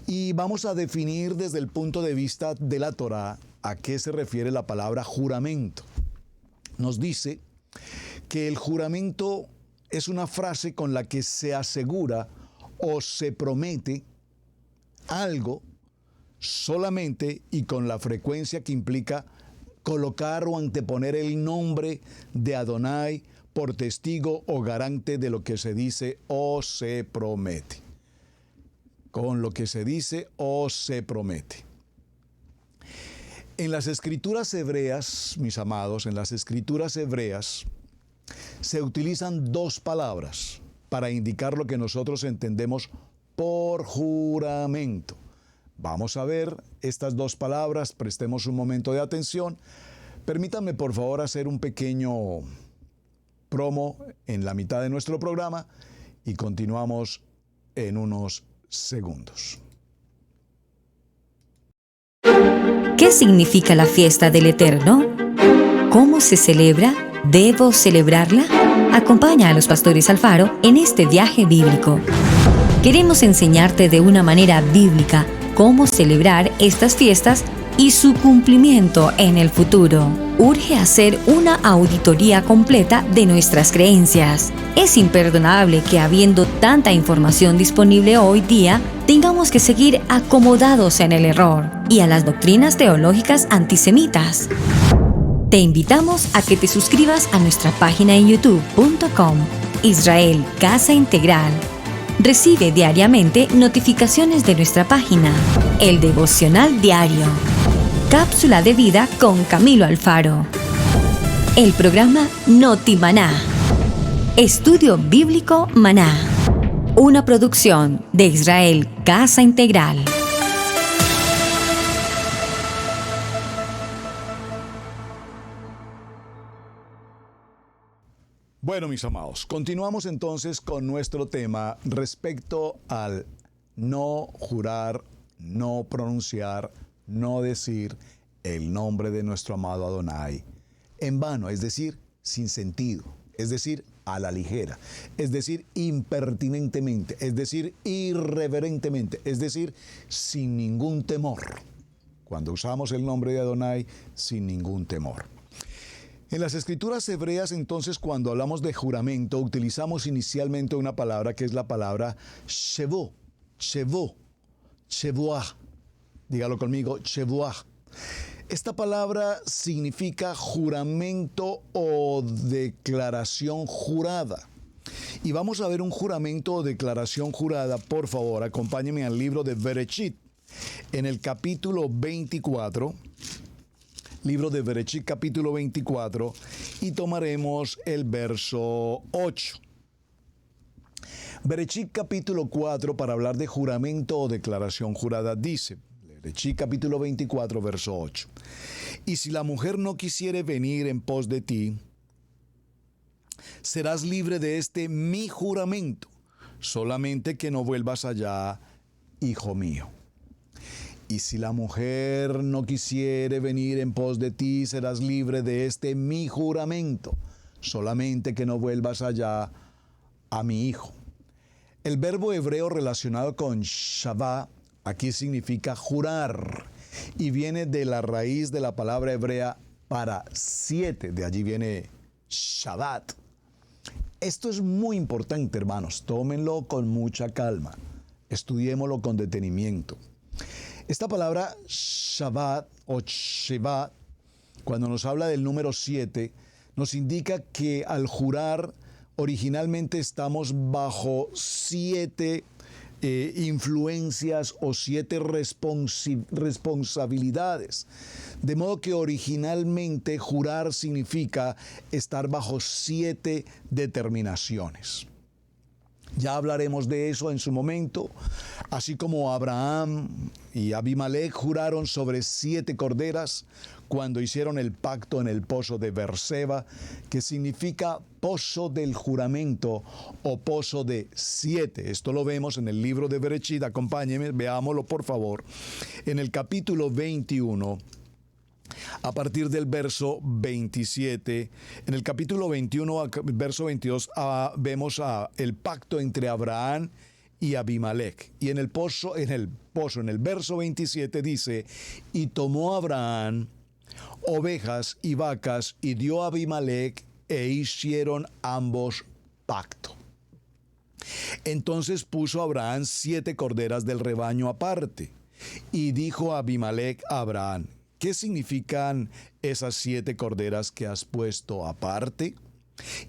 Y vamos a definir desde el punto de vista de la Torá a qué se refiere la palabra juramento. Nos dice que el juramento es una frase con la que se asegura o se promete algo solamente y con la frecuencia que implica colocar o anteponer el nombre de Adonai por testigo o garante de lo que se dice o se promete. Con lo que se dice o se promete. En las escrituras hebreas, mis amados, en las escrituras hebreas se utilizan dos palabras para indicar lo que nosotros entendemos por juramento. Vamos a ver estas dos palabras, prestemos un momento de atención. Permítanme por favor hacer un pequeño promo en la mitad de nuestro programa y continuamos en unos segundos. ¿Qué significa la fiesta del Eterno? ¿Cómo se celebra? ¿Debo celebrarla? Acompaña a los pastores Alfaro en este viaje bíblico. Queremos enseñarte de una manera bíblica cómo celebrar estas fiestas y su cumplimiento en el futuro. Urge hacer una auditoría completa de nuestras creencias. Es imperdonable que, habiendo tanta información disponible hoy día, tengamos que seguir acomodados en el error y a las doctrinas teológicas antisemitas. Te invitamos a que te suscribas a nuestra página en youtube.com, Israel Casa Integral. Recibe diariamente notificaciones de nuestra página, el devocional diario, cápsula de vida con Camilo Alfaro, el programa Noti Maná, estudio bíblico Maná, una producción de Israel Casa Integral. Bueno, mis amados, continuamos entonces con nuestro tema respecto al no jurar, no pronunciar, no decir el nombre de nuestro amado Adonai en vano, es decir, sin sentido, es decir, a la ligera, es decir, impertinentemente, es decir, irreverentemente, es decir, sin ningún temor. Cuando usamos el nombre de Adonai, sin ningún temor. En las escrituras hebreas, entonces, cuando hablamos de juramento, utilizamos inicialmente una palabra que es la palabra shevo, shevuah. Dígalo conmigo, shevuah. Esta palabra significa juramento o declaración jurada. Y vamos a ver un juramento o declaración jurada. Por favor, acompáñenme al libro de Bereshit, en el capítulo 24. Libro de Bereshit, capítulo 24, y tomaremos el verso 8. Bereshit, capítulo 4, para hablar de juramento o declaración jurada, dice, Bereshit, capítulo 24, verso 8. Y si la mujer no quisiere venir en pos de ti, serás libre de este mi juramento, solamente que no vuelvas allá, hijo mío. Y si la mujer no quisiere venir en pos de ti, serás libre de este mi juramento, solamente que no vuelvas allá a mi hijo. El verbo hebreo relacionado con shavá aquí significa jurar y viene de la raíz de la palabra hebrea para 7, de allí viene Shabbat. Esto es muy importante, hermanos, tómenlo con mucha calma, estudiémoslo con detenimiento. Esta palabra Shabbat o Shevat, cuando nos habla del número 7, nos indica que al jurar originalmente estamos bajo 7 influencias o 7 responsabilidades. De modo que originalmente jurar significa estar bajo 7 determinaciones. Ya hablaremos de eso en su momento, así como Abraham y Abimelech juraron sobre 7 corderas cuando hicieron el pacto en el pozo de Berseba, que significa pozo del juramento o pozo de 7. Esto lo vemos en el libro de Bereshit, acompáñenme, veámoslo por favor, en el capítulo 21. A partir del verso 27, en el capítulo 21, verso 22, vemos el pacto entre Abraham y Abimelech. Y en el verso 27 dice, y tomó Abraham ovejas y vacas y dio a Abimelech e hicieron ambos pacto. Entonces puso Abraham 7 corderas del rebaño aparte, y dijo Abimelech a Abraham: ¿qué significan esas 7 corderas que has puesto aparte?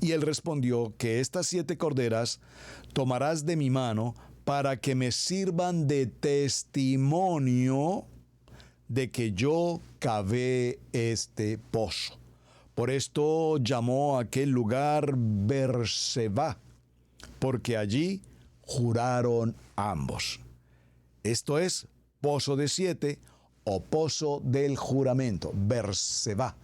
Y él respondió: que estas 7 corderas tomarás de mi mano para que me sirvan de testimonio de que yo cavé este pozo. Por esto llamó a aquel lugar Beerseba, porque allí juraron ambos. Esto es pozo de 7 o pozo del juramento. Beerseba,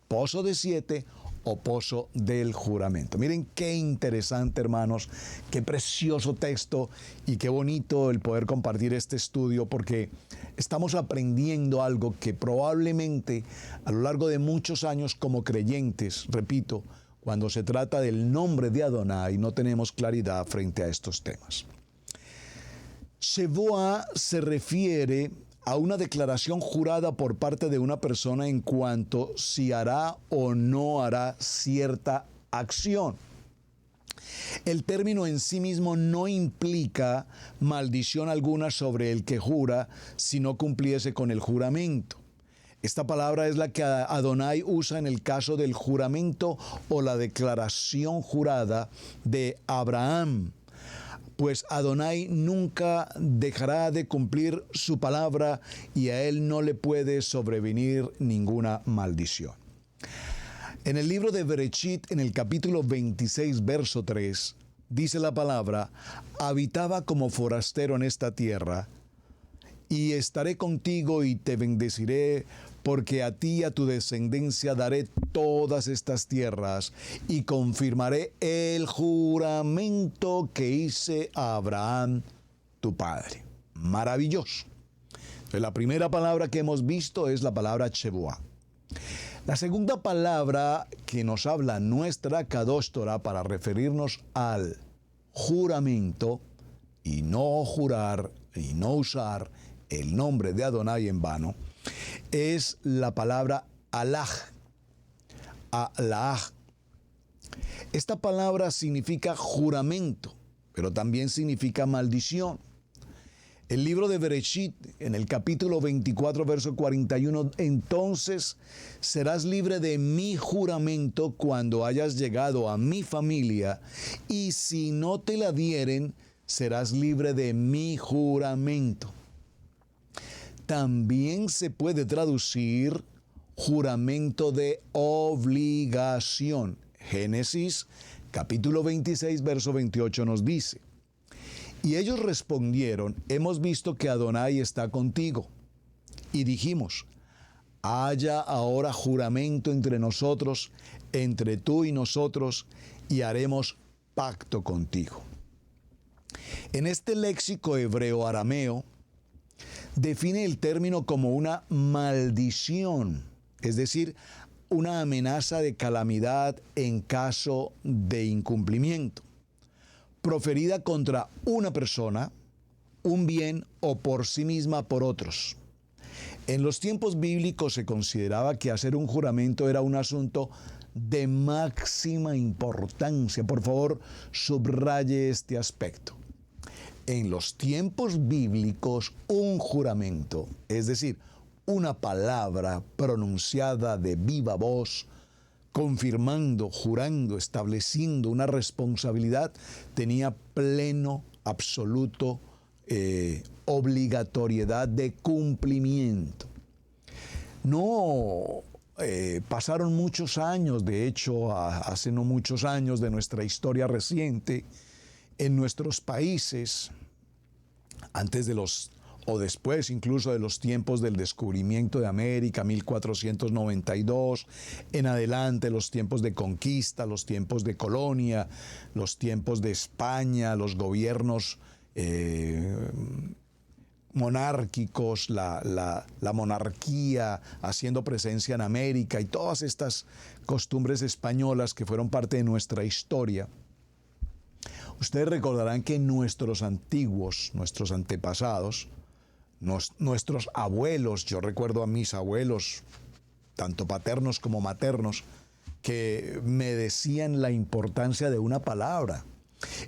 pozo de 7 o pozo del juramento. Miren qué interesante, hermanos, qué precioso texto y qué bonito el poder compartir este estudio, porque estamos aprendiendo algo que probablemente a lo largo de muchos años como creyentes, repito, cuando se trata del nombre de Adonai, no tenemos claridad frente a estos temas. Shevoah se refiere a una declaración jurada por parte de una persona en cuanto si hará o no hará cierta acción. El término en sí mismo no implica maldición alguna sobre el que jura si no cumpliese con el juramento. Esta palabra es la que Adonai usa en el caso del juramento o la declaración jurada de Abraham. Pues Adonai nunca dejará de cumplir su palabra y a él no le puede sobrevenir ninguna maldición. En el libro de Bereshit, en el capítulo 26, verso 3, dice la palabra: habitaba como forastero en esta tierra, y estaré contigo y te bendeciré, porque a ti y a tu descendencia daré todas estas tierras, y confirmaré el juramento que hice a Abraham, tu padre. Maravilloso. Entonces, la primera palabra que hemos visto es la palabra Shevoah. La segunda palabra que nos habla nuestra Kadosh Torah para referirnos al juramento y no jurar y no usar el nombre de Adonai en vano, es la palabra alaj. Alaj. Esta palabra significa juramento, pero también significa maldición. El libro de Bereshit, en el capítulo 24, verso 41, entonces serás libre de mi juramento cuando hayas llegado a mi familia, y si no te la dieren, serás libre de mi juramento. También se puede traducir juramento de obligación. Génesis, capítulo 26, verso 28 nos dice: y ellos respondieron: hemos visto que Adonai está contigo. Y dijimos: haya ahora juramento entre nosotros, entre tú y nosotros, y haremos pacto contigo. En este léxico hebreo arameo, define el término como una maldición, es decir, una amenaza de calamidad en caso de incumplimiento, proferida contra una persona, un bien o por sí misma por otros. En los tiempos bíblicos se consideraba que hacer un juramento era un asunto de máxima importancia. Por favor, subraye este aspecto. En los tiempos bíblicos, un juramento, es decir, una palabra pronunciada de viva voz, confirmando, jurando, estableciendo una responsabilidad, tenía pleno, absoluto, obligatoriedad de cumplimiento. No pasaron muchos años, de hecho, hace no muchos años de nuestra historia reciente, en nuestros países, antes de los, o después incluso de los tiempos del descubrimiento de América, 1492, en adelante los tiempos de conquista, los tiempos de colonia, los tiempos de España, los gobiernos monárquicos, la monarquía haciendo presencia en América y todas estas costumbres españolas que fueron parte de nuestra historia. Ustedes recordarán que nuestros antiguos, nuestros antepasados, nuestros abuelos, yo recuerdo a mis abuelos, tanto paternos como maternos, que me decían la importancia de una palabra.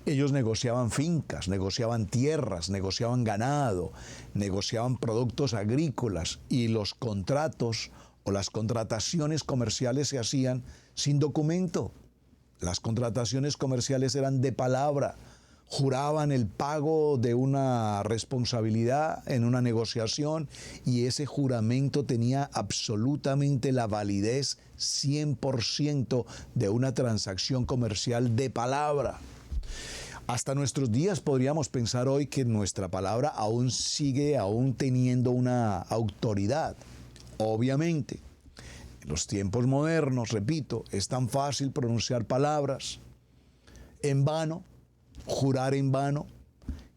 Ellos negociaban fincas, negociaban tierras, negociaban ganado, negociaban productos agrícolas y los contratos o las contrataciones comerciales se hacían sin documento. Las contrataciones comerciales eran de palabra. Juraban el pago de una responsabilidad en una negociación y ese juramento tenía absolutamente la validez 100% de una transacción comercial de palabra. Hasta nuestros días podríamos pensar hoy que nuestra palabra aún sigue teniendo una autoridad. Obviamente, en los tiempos modernos, repito, es tan fácil pronunciar palabras en vano, jurar en vano,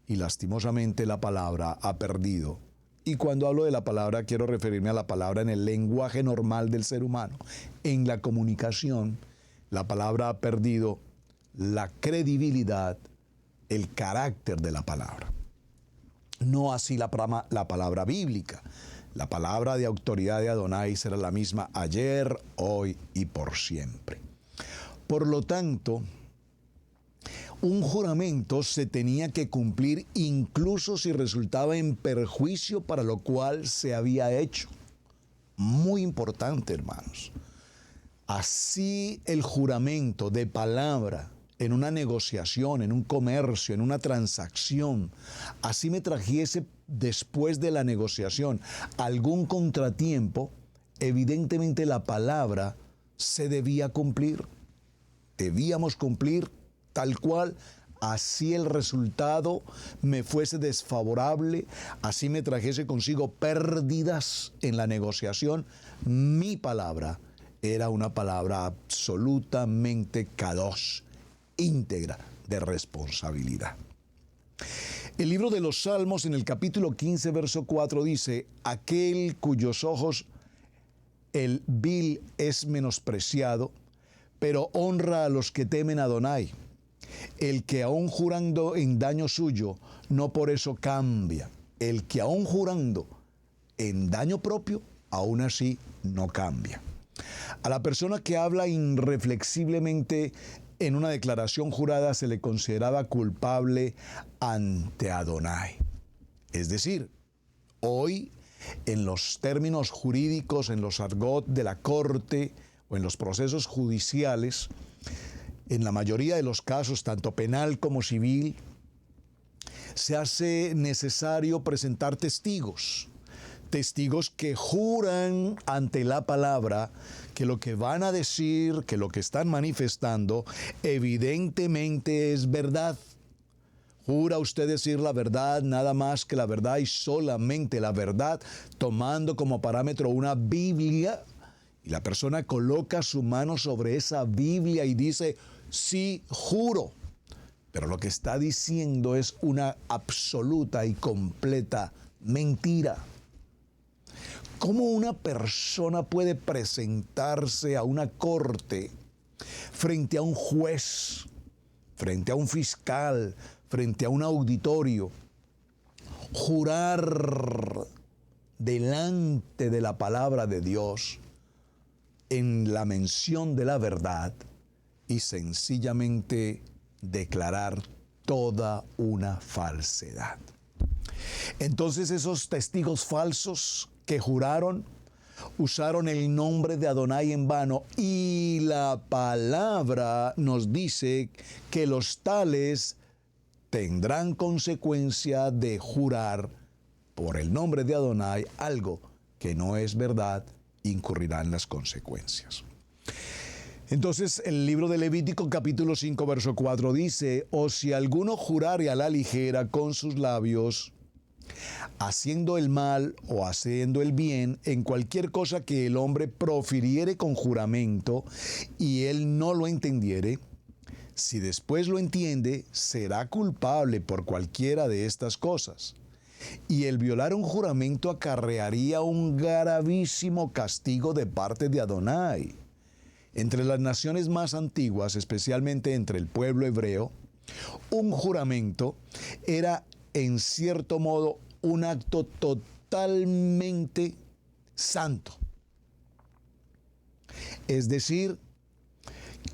y lastimosamente la palabra ha perdido. Y cuando hablo de la palabra quiero referirme a la palabra en el lenguaje normal del ser humano. En la comunicación, la palabra ha perdido la credibilidad, el carácter de la palabra. No así la palabra bíblica. La palabra de autoridad de Adonai será la misma ayer, hoy y por siempre. Por lo tanto, un juramento se tenía que cumplir incluso si resultaba en perjuicio para lo cual se había hecho. Muy importante, hermanos. Así el juramento de palabra en una negociación, en un comercio, en una transacción, así me trajese después de la negociación algún contratiempo, evidentemente la palabra se debía cumplir. Debíamos cumplir tal cual, así el resultado me fuese desfavorable, así me trajese consigo pérdidas en la negociación, mi palabra era una palabra absolutamente kadosh, íntegra, de responsabilidad. El libro de los Salmos en el capítulo 15, verso 4 dice: aquel cuyos ojos el vil es menospreciado, pero honra a los que temen a Adonai. El que aún jurando en daño suyo, no por eso cambia. El que aún jurando en daño propio, aún así no cambia. A la persona que habla irreflexiblemente en una declaración jurada se le consideraba culpable ante Adonai. Es decir, hoy en los términos jurídicos, en los argot de la corte o en los procesos judiciales, en la mayoría de los casos, tanto penal como civil, se hace necesario presentar testigos que juran ante la palabra que lo que van a decir, que lo que están manifestando, evidentemente es verdad. ¿Jura usted decir la verdad, nada más que la verdad y solamente la verdad, tomando como parámetro una Biblia? Y la persona coloca su mano sobre esa Biblia y dice: sí, juro. Pero lo que está diciendo es una absoluta y completa mentira. ¿Cómo una persona puede presentarse a una corte frente a un juez, frente a un fiscal, frente a un auditorio, jurar delante de la palabra de Dios en la mención de la verdad y sencillamente declarar toda una falsedad? Entonces esos testigos falsos que juraron usaron el nombre de Adonai en vano, y la palabra nos dice que los tales tendrán consecuencia de jurar por el nombre de Adonai algo que no es verdad, incurrirán las consecuencias. Entonces el libro de Levítico capítulo 5 verso 4 dice: o si alguno jurare a la ligera con sus labios, haciendo el mal o haciendo el bien, en cualquier cosa que el hombre profiriere con juramento y él no lo entendiere, si después lo entiende, será culpable por cualquiera de estas cosas. Y el violar un juramento acarrearía un gravísimo castigo de parte de Adonai. Entre las naciones más antiguas, especialmente entre el pueblo hebreo, un juramento era en cierto modo un acto totalmente santo. Es decir,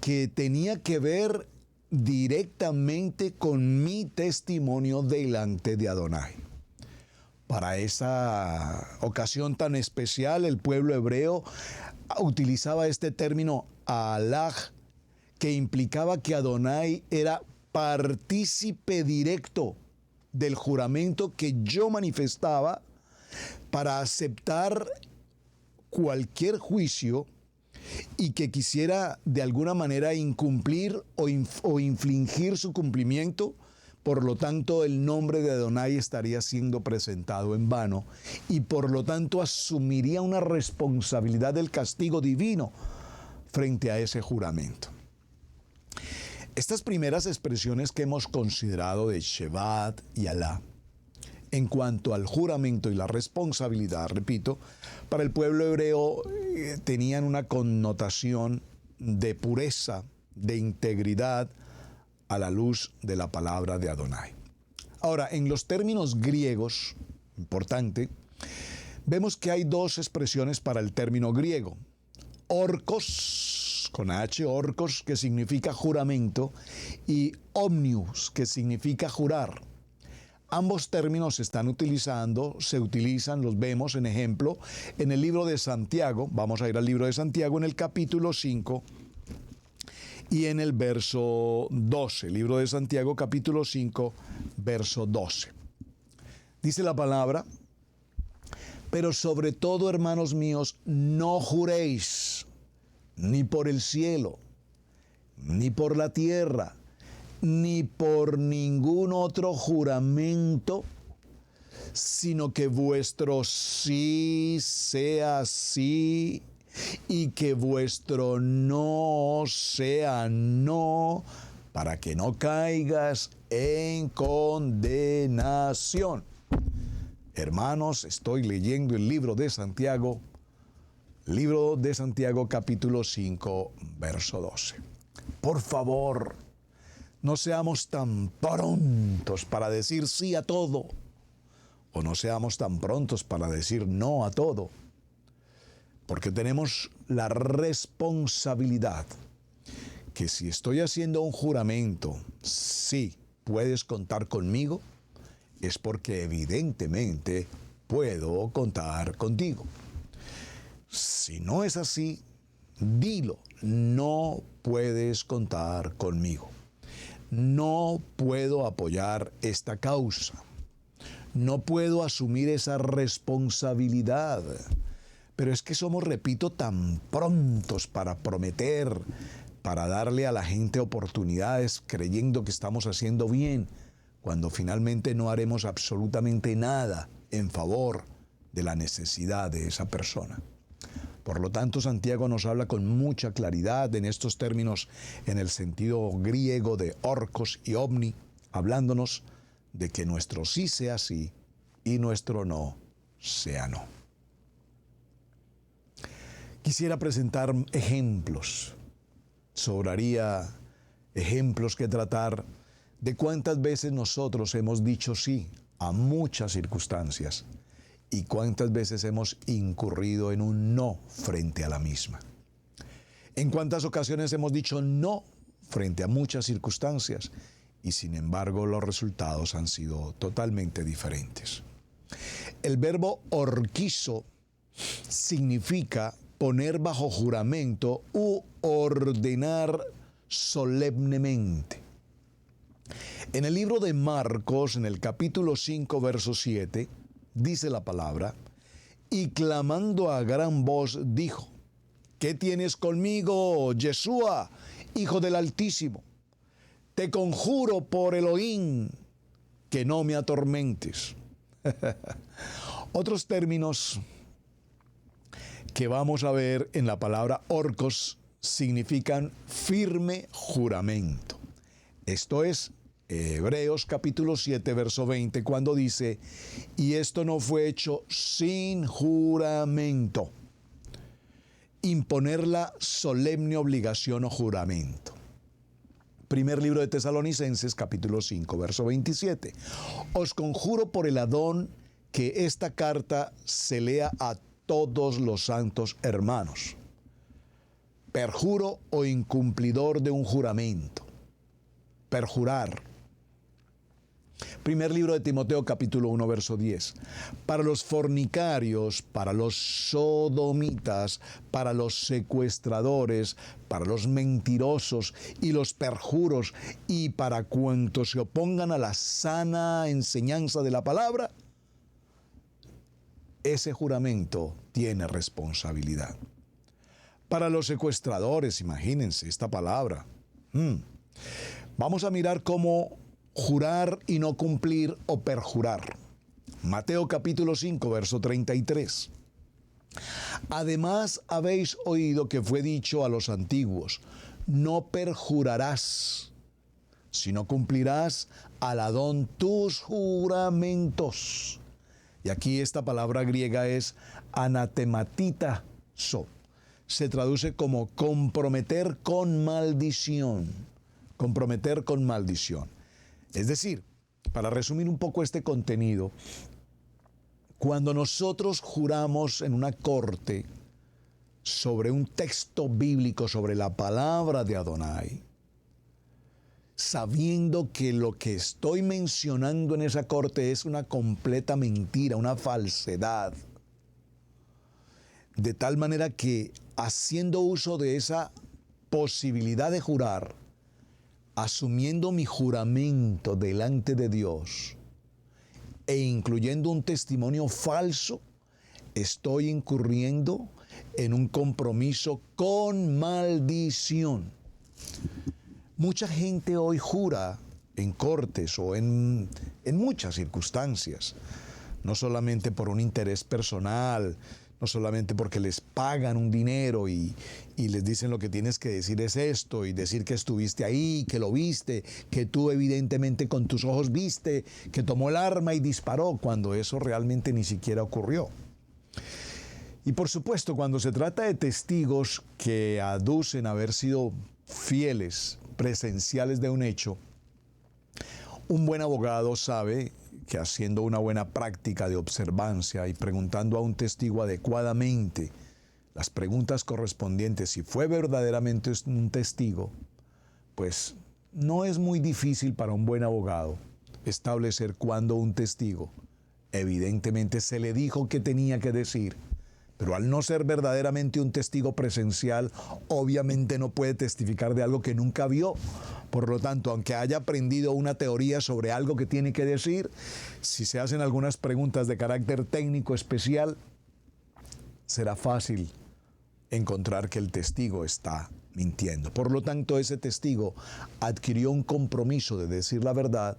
que tenía que ver directamente con mi testimonio delante de Adonai. Para esa ocasión tan especial, el pueblo hebreo utilizaba este término halaj, que implicaba que Adonai era partícipe directo del juramento que yo manifestaba para aceptar cualquier juicio y que quisiera de alguna manera incumplir o infligir su cumplimiento. Por lo tanto, el nombre de Adonai estaría siendo presentado en vano y por lo tanto asumiría una responsabilidad del castigo divino frente a ese juramento. Estas primeras expresiones que hemos considerado de Shevat y Alá, en cuanto al juramento y la responsabilidad, repito, para el pueblo hebreo tenían una connotación de pureza, de integridad, a la luz de la palabra de Adonai. Ahora, en los términos griegos, importante, vemos que hay dos expresiones para el término griego. Orkos, con H, orkos, que significa juramento, y omnius, que significa jurar. Ambos términos se utilizan, los vemos en ejemplo, en el libro de Santiago. Vamos a ir al libro de Santiago en el capítulo 5 y en el verso 12. Libro de Santiago, capítulo 5, verso 12. Dice la palabra: pero sobre todo, hermanos míos, no juréis ni por el cielo, ni por la tierra, ni por ningún otro juramento, sino que vuestro sí sea sí y que vuestro no sea no, para que no caigas en condenación. Hermanos, estoy leyendo el libro de Santiago capítulo 5, verso 12. Por favor, no seamos tan prontos para decir sí a todo, o no seamos tan prontos para decir no a todo, porque tenemos la responsabilidad que si estoy haciendo un juramento, sí, puedes contar conmigo, es porque evidentemente puedo contar contigo. Si no es así, dilo, no puedes contar conmigo. No puedo apoyar esta causa. No puedo asumir esa responsabilidad. Pero es que somos, repito, tan prontos para prometer, para darle a la gente oportunidades creyendo que estamos haciendo bien, cuando finalmente no haremos absolutamente nada en favor de la necesidad de esa persona. Por lo tanto, Santiago nos habla con mucha claridad en estos términos en el sentido griego de orkos y omni, hablándonos de que nuestro sí sea sí y nuestro no sea no. Quisiera presentar ejemplos. Sobraría ejemplos que tratar de cuántas veces nosotros hemos dicho sí a muchas circunstancias y cuántas veces hemos incurrido en un no frente a la misma. En cuántas ocasiones hemos dicho no frente a muchas circunstancias y sin embargo los resultados han sido totalmente diferentes. El verbo orquizo significa poner bajo juramento u ordenar solemnemente. En el libro de Marcos, en el capítulo 5, verso 7, dice la palabra: y clamando a gran voz dijo: ¿qué tienes conmigo, Yeshua, Hijo del Altísimo? Te conjuro por Elohim que no me atormentes. Otros términos que vamos a ver en la palabra orcos significan firme juramento. Esto es Hebreos capítulo 7, verso 20, cuando dice: y esto no fue hecho sin juramento. Imponer la solemne obligación o juramento. Primer libro de Tesalonicenses, capítulo 5, verso 27. Os conjuro por el Adón que esta carta se lea a todos los santos hermanos. Perjuro o incumplidor de un juramento. perjurar. Primer libro de Timoteo, capítulo 1, verso 10. Para los fornicarios, para los sodomitas, para los secuestradores, para los mentirosos y los perjuros, y para cuantos se opongan a la sana enseñanza de la palabra, ese juramento tiene responsabilidad. Para los secuestradores, imagínense esta palabra. Vamos a mirar cómo jurar y no cumplir o perjurar. Mateo capítulo 5, verso 33. Además habéis oído que fue dicho a los antiguos, no perjurarás, sino cumplirás al Adón tus juramentos. Y aquí esta palabra griega es anatematitazo. Se traduce como comprometer con maldición. Comprometer con maldición. Es decir, para resumir un poco este contenido, cuando nosotros juramos en una corte sobre un texto bíblico, sobre la palabra de Adonai, sabiendo que lo que estoy mencionando en esa corte es una completa mentira, una falsedad, de tal manera que haciendo uso de esa posibilidad de jurar, asumiendo mi juramento delante de Dios e incluyendo un testimonio falso, estoy incurriendo en un compromiso con maldición. Mucha gente hoy jura en cortes o en muchas circunstancias, no solamente por un interés personal, no solamente porque les pagan un dinero y les dicen lo que tienes que decir es esto, y decir que estuviste ahí, que lo viste, que tú evidentemente con tus ojos viste, que tomó el arma y disparó, cuando eso realmente ni siquiera ocurrió. Y por supuesto, cuando se trata de testigos que aducen haber sido fieles, presenciales de un hecho, un buen abogado sabe que haciendo una buena práctica de observancia y preguntando a un testigo adecuadamente las preguntas correspondientes, si fue verdaderamente un testigo, pues no es muy difícil para un buen abogado establecer cuándo un testigo evidentemente se le dijo que tenía que decir, pero al no ser verdaderamente un testigo presencial, obviamente no puede testificar de algo que nunca vio. Por lo tanto, aunque haya aprendido una teoría sobre algo que tiene que decir, si se hacen algunas preguntas de carácter técnico especial, será fácil encontrar que el testigo está mintiendo. Por lo tanto, ese testigo adquirió un compromiso de decir la verdad,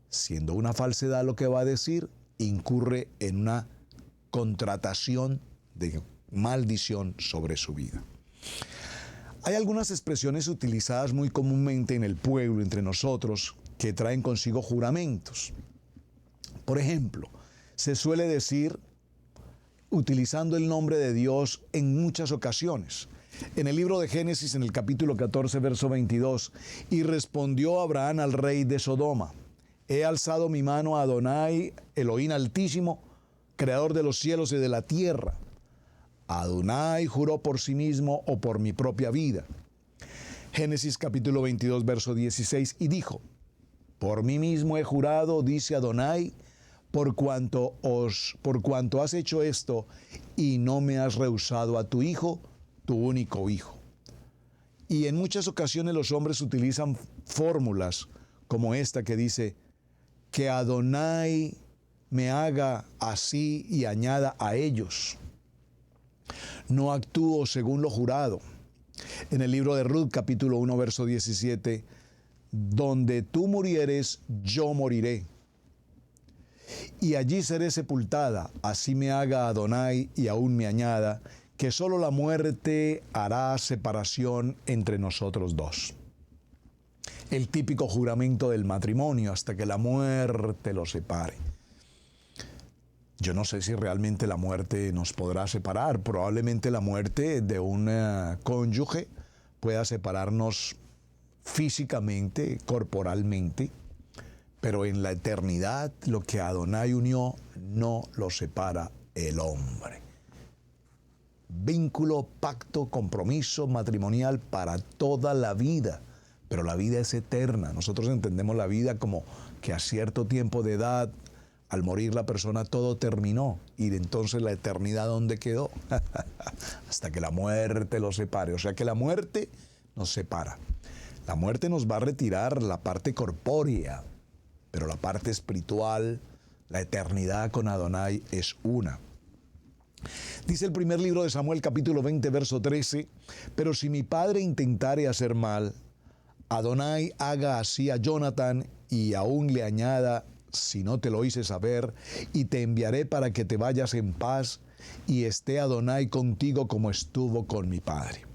siendo una falsedad lo que va a decir, incurre en una contratación de maldición sobre su vida. Hay algunas expresiones utilizadas muy comúnmente en el pueblo, entre nosotros, que traen consigo juramentos. Por ejemplo, se suele decir, utilizando el nombre de Dios en muchas ocasiones. En el libro de Génesis, en el capítulo 14, verso 22, y respondió Abraham al rey de Sodoma, he alzado mi mano a Adonai, Elohim Altísimo, creador de los cielos y de la tierra. Adonai juró por sí mismo o por mi propia vida. Génesis capítulo 22, verso 16, y dijo, por mí mismo he jurado, dice Adonai, por cuanto has hecho esto y no me has rehusado a tu hijo, tu único hijo. Y en muchas ocasiones los hombres utilizan fórmulas como esta que dice, que Adonai me haga así y añada a ellos. No actúo según lo jurado. En el libro de Ruth, capítulo 1, verso 17, donde tú murieres, yo moriré. Y allí seré sepultada, así me haga Adonai y aún me añada, que solo la muerte hará separación entre nosotros dos. El típico juramento del matrimonio, hasta que la muerte los separe. Yo no sé si realmente la muerte nos podrá separar. Probablemente la muerte de un cónyuge pueda separarnos físicamente, corporalmente, pero en la eternidad lo que Adonai unió no lo separa el hombre. Vínculo, pacto, compromiso matrimonial para toda la vida, pero la vida es eterna. Nosotros entendemos la vida como que a cierto tiempo de edad, al morir la persona, todo terminó. Y entonces la eternidad, ¿dónde quedó? Hasta que la muerte los separe. O sea que la muerte nos separa. La muerte nos va a retirar la parte corpórea, pero la parte espiritual, la eternidad con Adonai es una. Dice el primer libro de Samuel, capítulo 20, verso 13, pero si mi padre intentare hacer mal, Adonai haga así a Jonathan y aún le añada, si no te lo hice saber, y te enviaré para que te vayas en paz y esté Adonai contigo como estuvo con mi padre.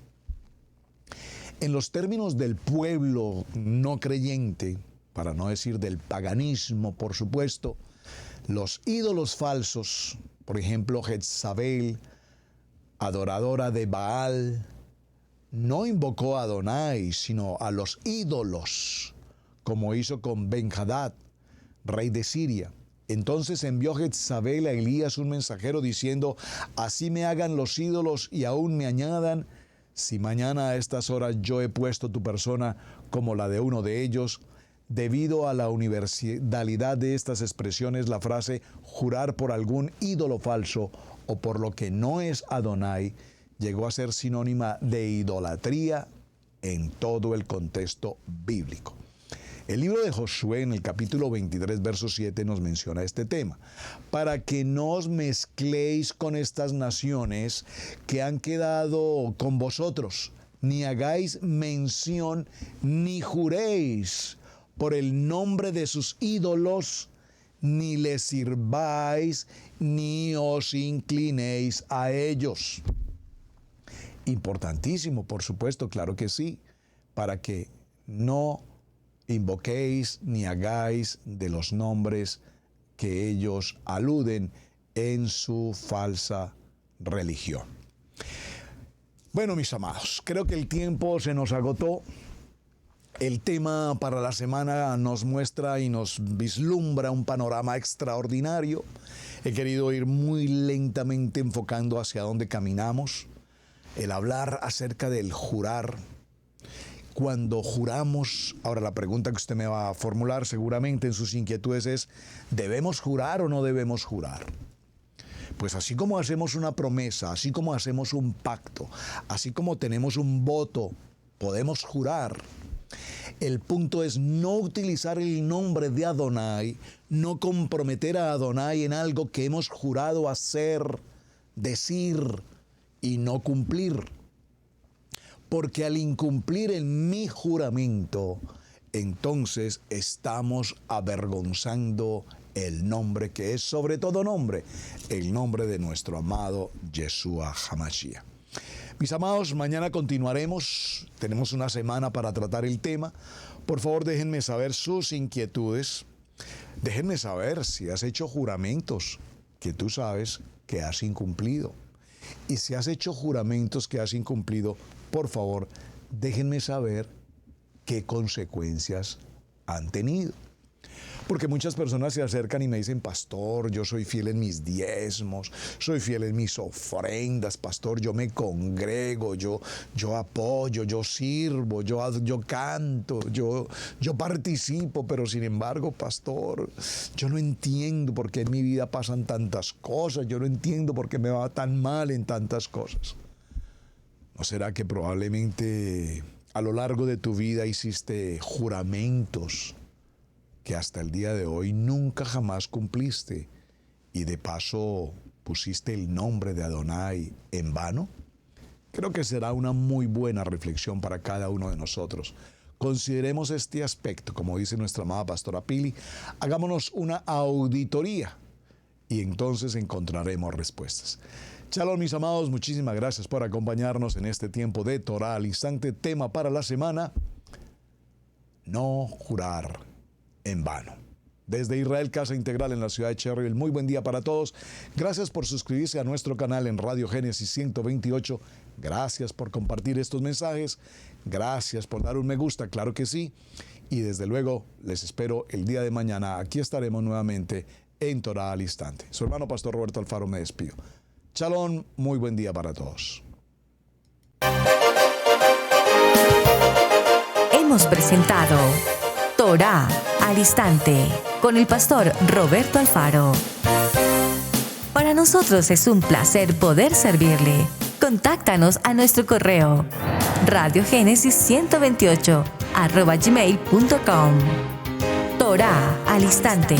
En los términos del pueblo no creyente, para no decir del paganismo, por supuesto, los ídolos falsos, por ejemplo, Jezabel, adoradora de Baal, no invocó a Adonai, sino a los ídolos, como hizo con Ben-Hadad, rey de Siria. Entonces envió Jezabel a Elías un mensajero diciendo, así me hagan los ídolos y aún me añadan, si mañana a estas horas yo he puesto tu persona como la de uno de ellos. Debido a la universalidad de estas expresiones, la frase jurar por algún ídolo falso o por lo que no es Adonai llegó a ser sinónima de idolatría en todo el contexto bíblico. El libro de Josué, en el capítulo 23, verso 7, nos menciona este tema. Para que no os mezcléis con estas naciones que han quedado con vosotros, ni hagáis mención, ni juréis por el nombre de sus ídolos, ni les sirváis, ni os inclinéis a ellos. Importantísimo, por supuesto, claro que sí, para que no invoquéis ni hagáis de los nombres que ellos aluden en su falsa religión. Bueno, mis amados, creo que el tiempo se nos agotó. El tema para la semana nos muestra y nos vislumbra un panorama extraordinario. He querido ir muy lentamente enfocando hacia dónde caminamos. El hablar acerca del jurar. Cuando juramos, ahora la pregunta que usted me va a formular seguramente en sus inquietudes es, ¿debemos jurar o no debemos jurar? Pues así como hacemos una promesa, así como hacemos un pacto, así como tenemos un voto, podemos jurar. El punto es no utilizar el nombre de Adonai, no comprometer a Adonai en algo que hemos jurado hacer, decir y no cumplir. Porque al incumplir en mi juramento, entonces estamos avergonzando el nombre que es sobre todo nombre, el nombre de nuestro amado Yeshua HaMashiach. Mis amados, mañana continuaremos, tenemos una semana para tratar el tema. Por favor, déjenme saber sus inquietudes, déjenme saber si has hecho juramentos que tú sabes que has incumplido. Y si has hecho juramentos que has incumplido, por favor, déjenme saber qué consecuencias han tenido. Porque muchas personas se acercan y me dicen, pastor, yo soy fiel en mis diezmos, soy fiel en mis ofrendas, pastor, yo me congrego, yo apoyo, yo sirvo, yo canto, yo participo, pero sin embargo, pastor, yo no entiendo por qué en mi vida pasan tantas cosas, yo no entiendo por qué me va tan mal en tantas cosas. ¿No será que probablemente a lo largo de tu vida hiciste juramentos que hasta el día de hoy nunca jamás cumpliste y de paso pusiste el nombre de Adonai en vano? Creo que será una muy buena reflexión para cada uno de nosotros. Consideremos este aspecto, como dice nuestra amada pastora Pili, hagámonos una auditoría y entonces encontraremos respuestas. Shalom, mis amados, muchísimas gracias por acompañarnos en este tiempo de Torah al Instante. Tema para la semana: no jurar en vano. Desde Israel, Casa Integral en la ciudad de Cherryville, muy buen día para todos. Gracias por suscribirse a nuestro canal en Radio Génesis 128. Gracias por compartir estos mensajes. Gracias por dar un me gusta, claro que sí. Y desde luego, les espero el día de mañana. Aquí estaremos nuevamente en Torah al Instante. Su hermano Pastor Roberto Alfaro me despido. Shalom, muy buen día para todos. hemos presentado Torá al Instante con el pastor Roberto Alfaro. Para nosotros es un placer poder servirle. Contáctanos a nuestro correo radiogenesis128@gmail.com. Torá al Instante.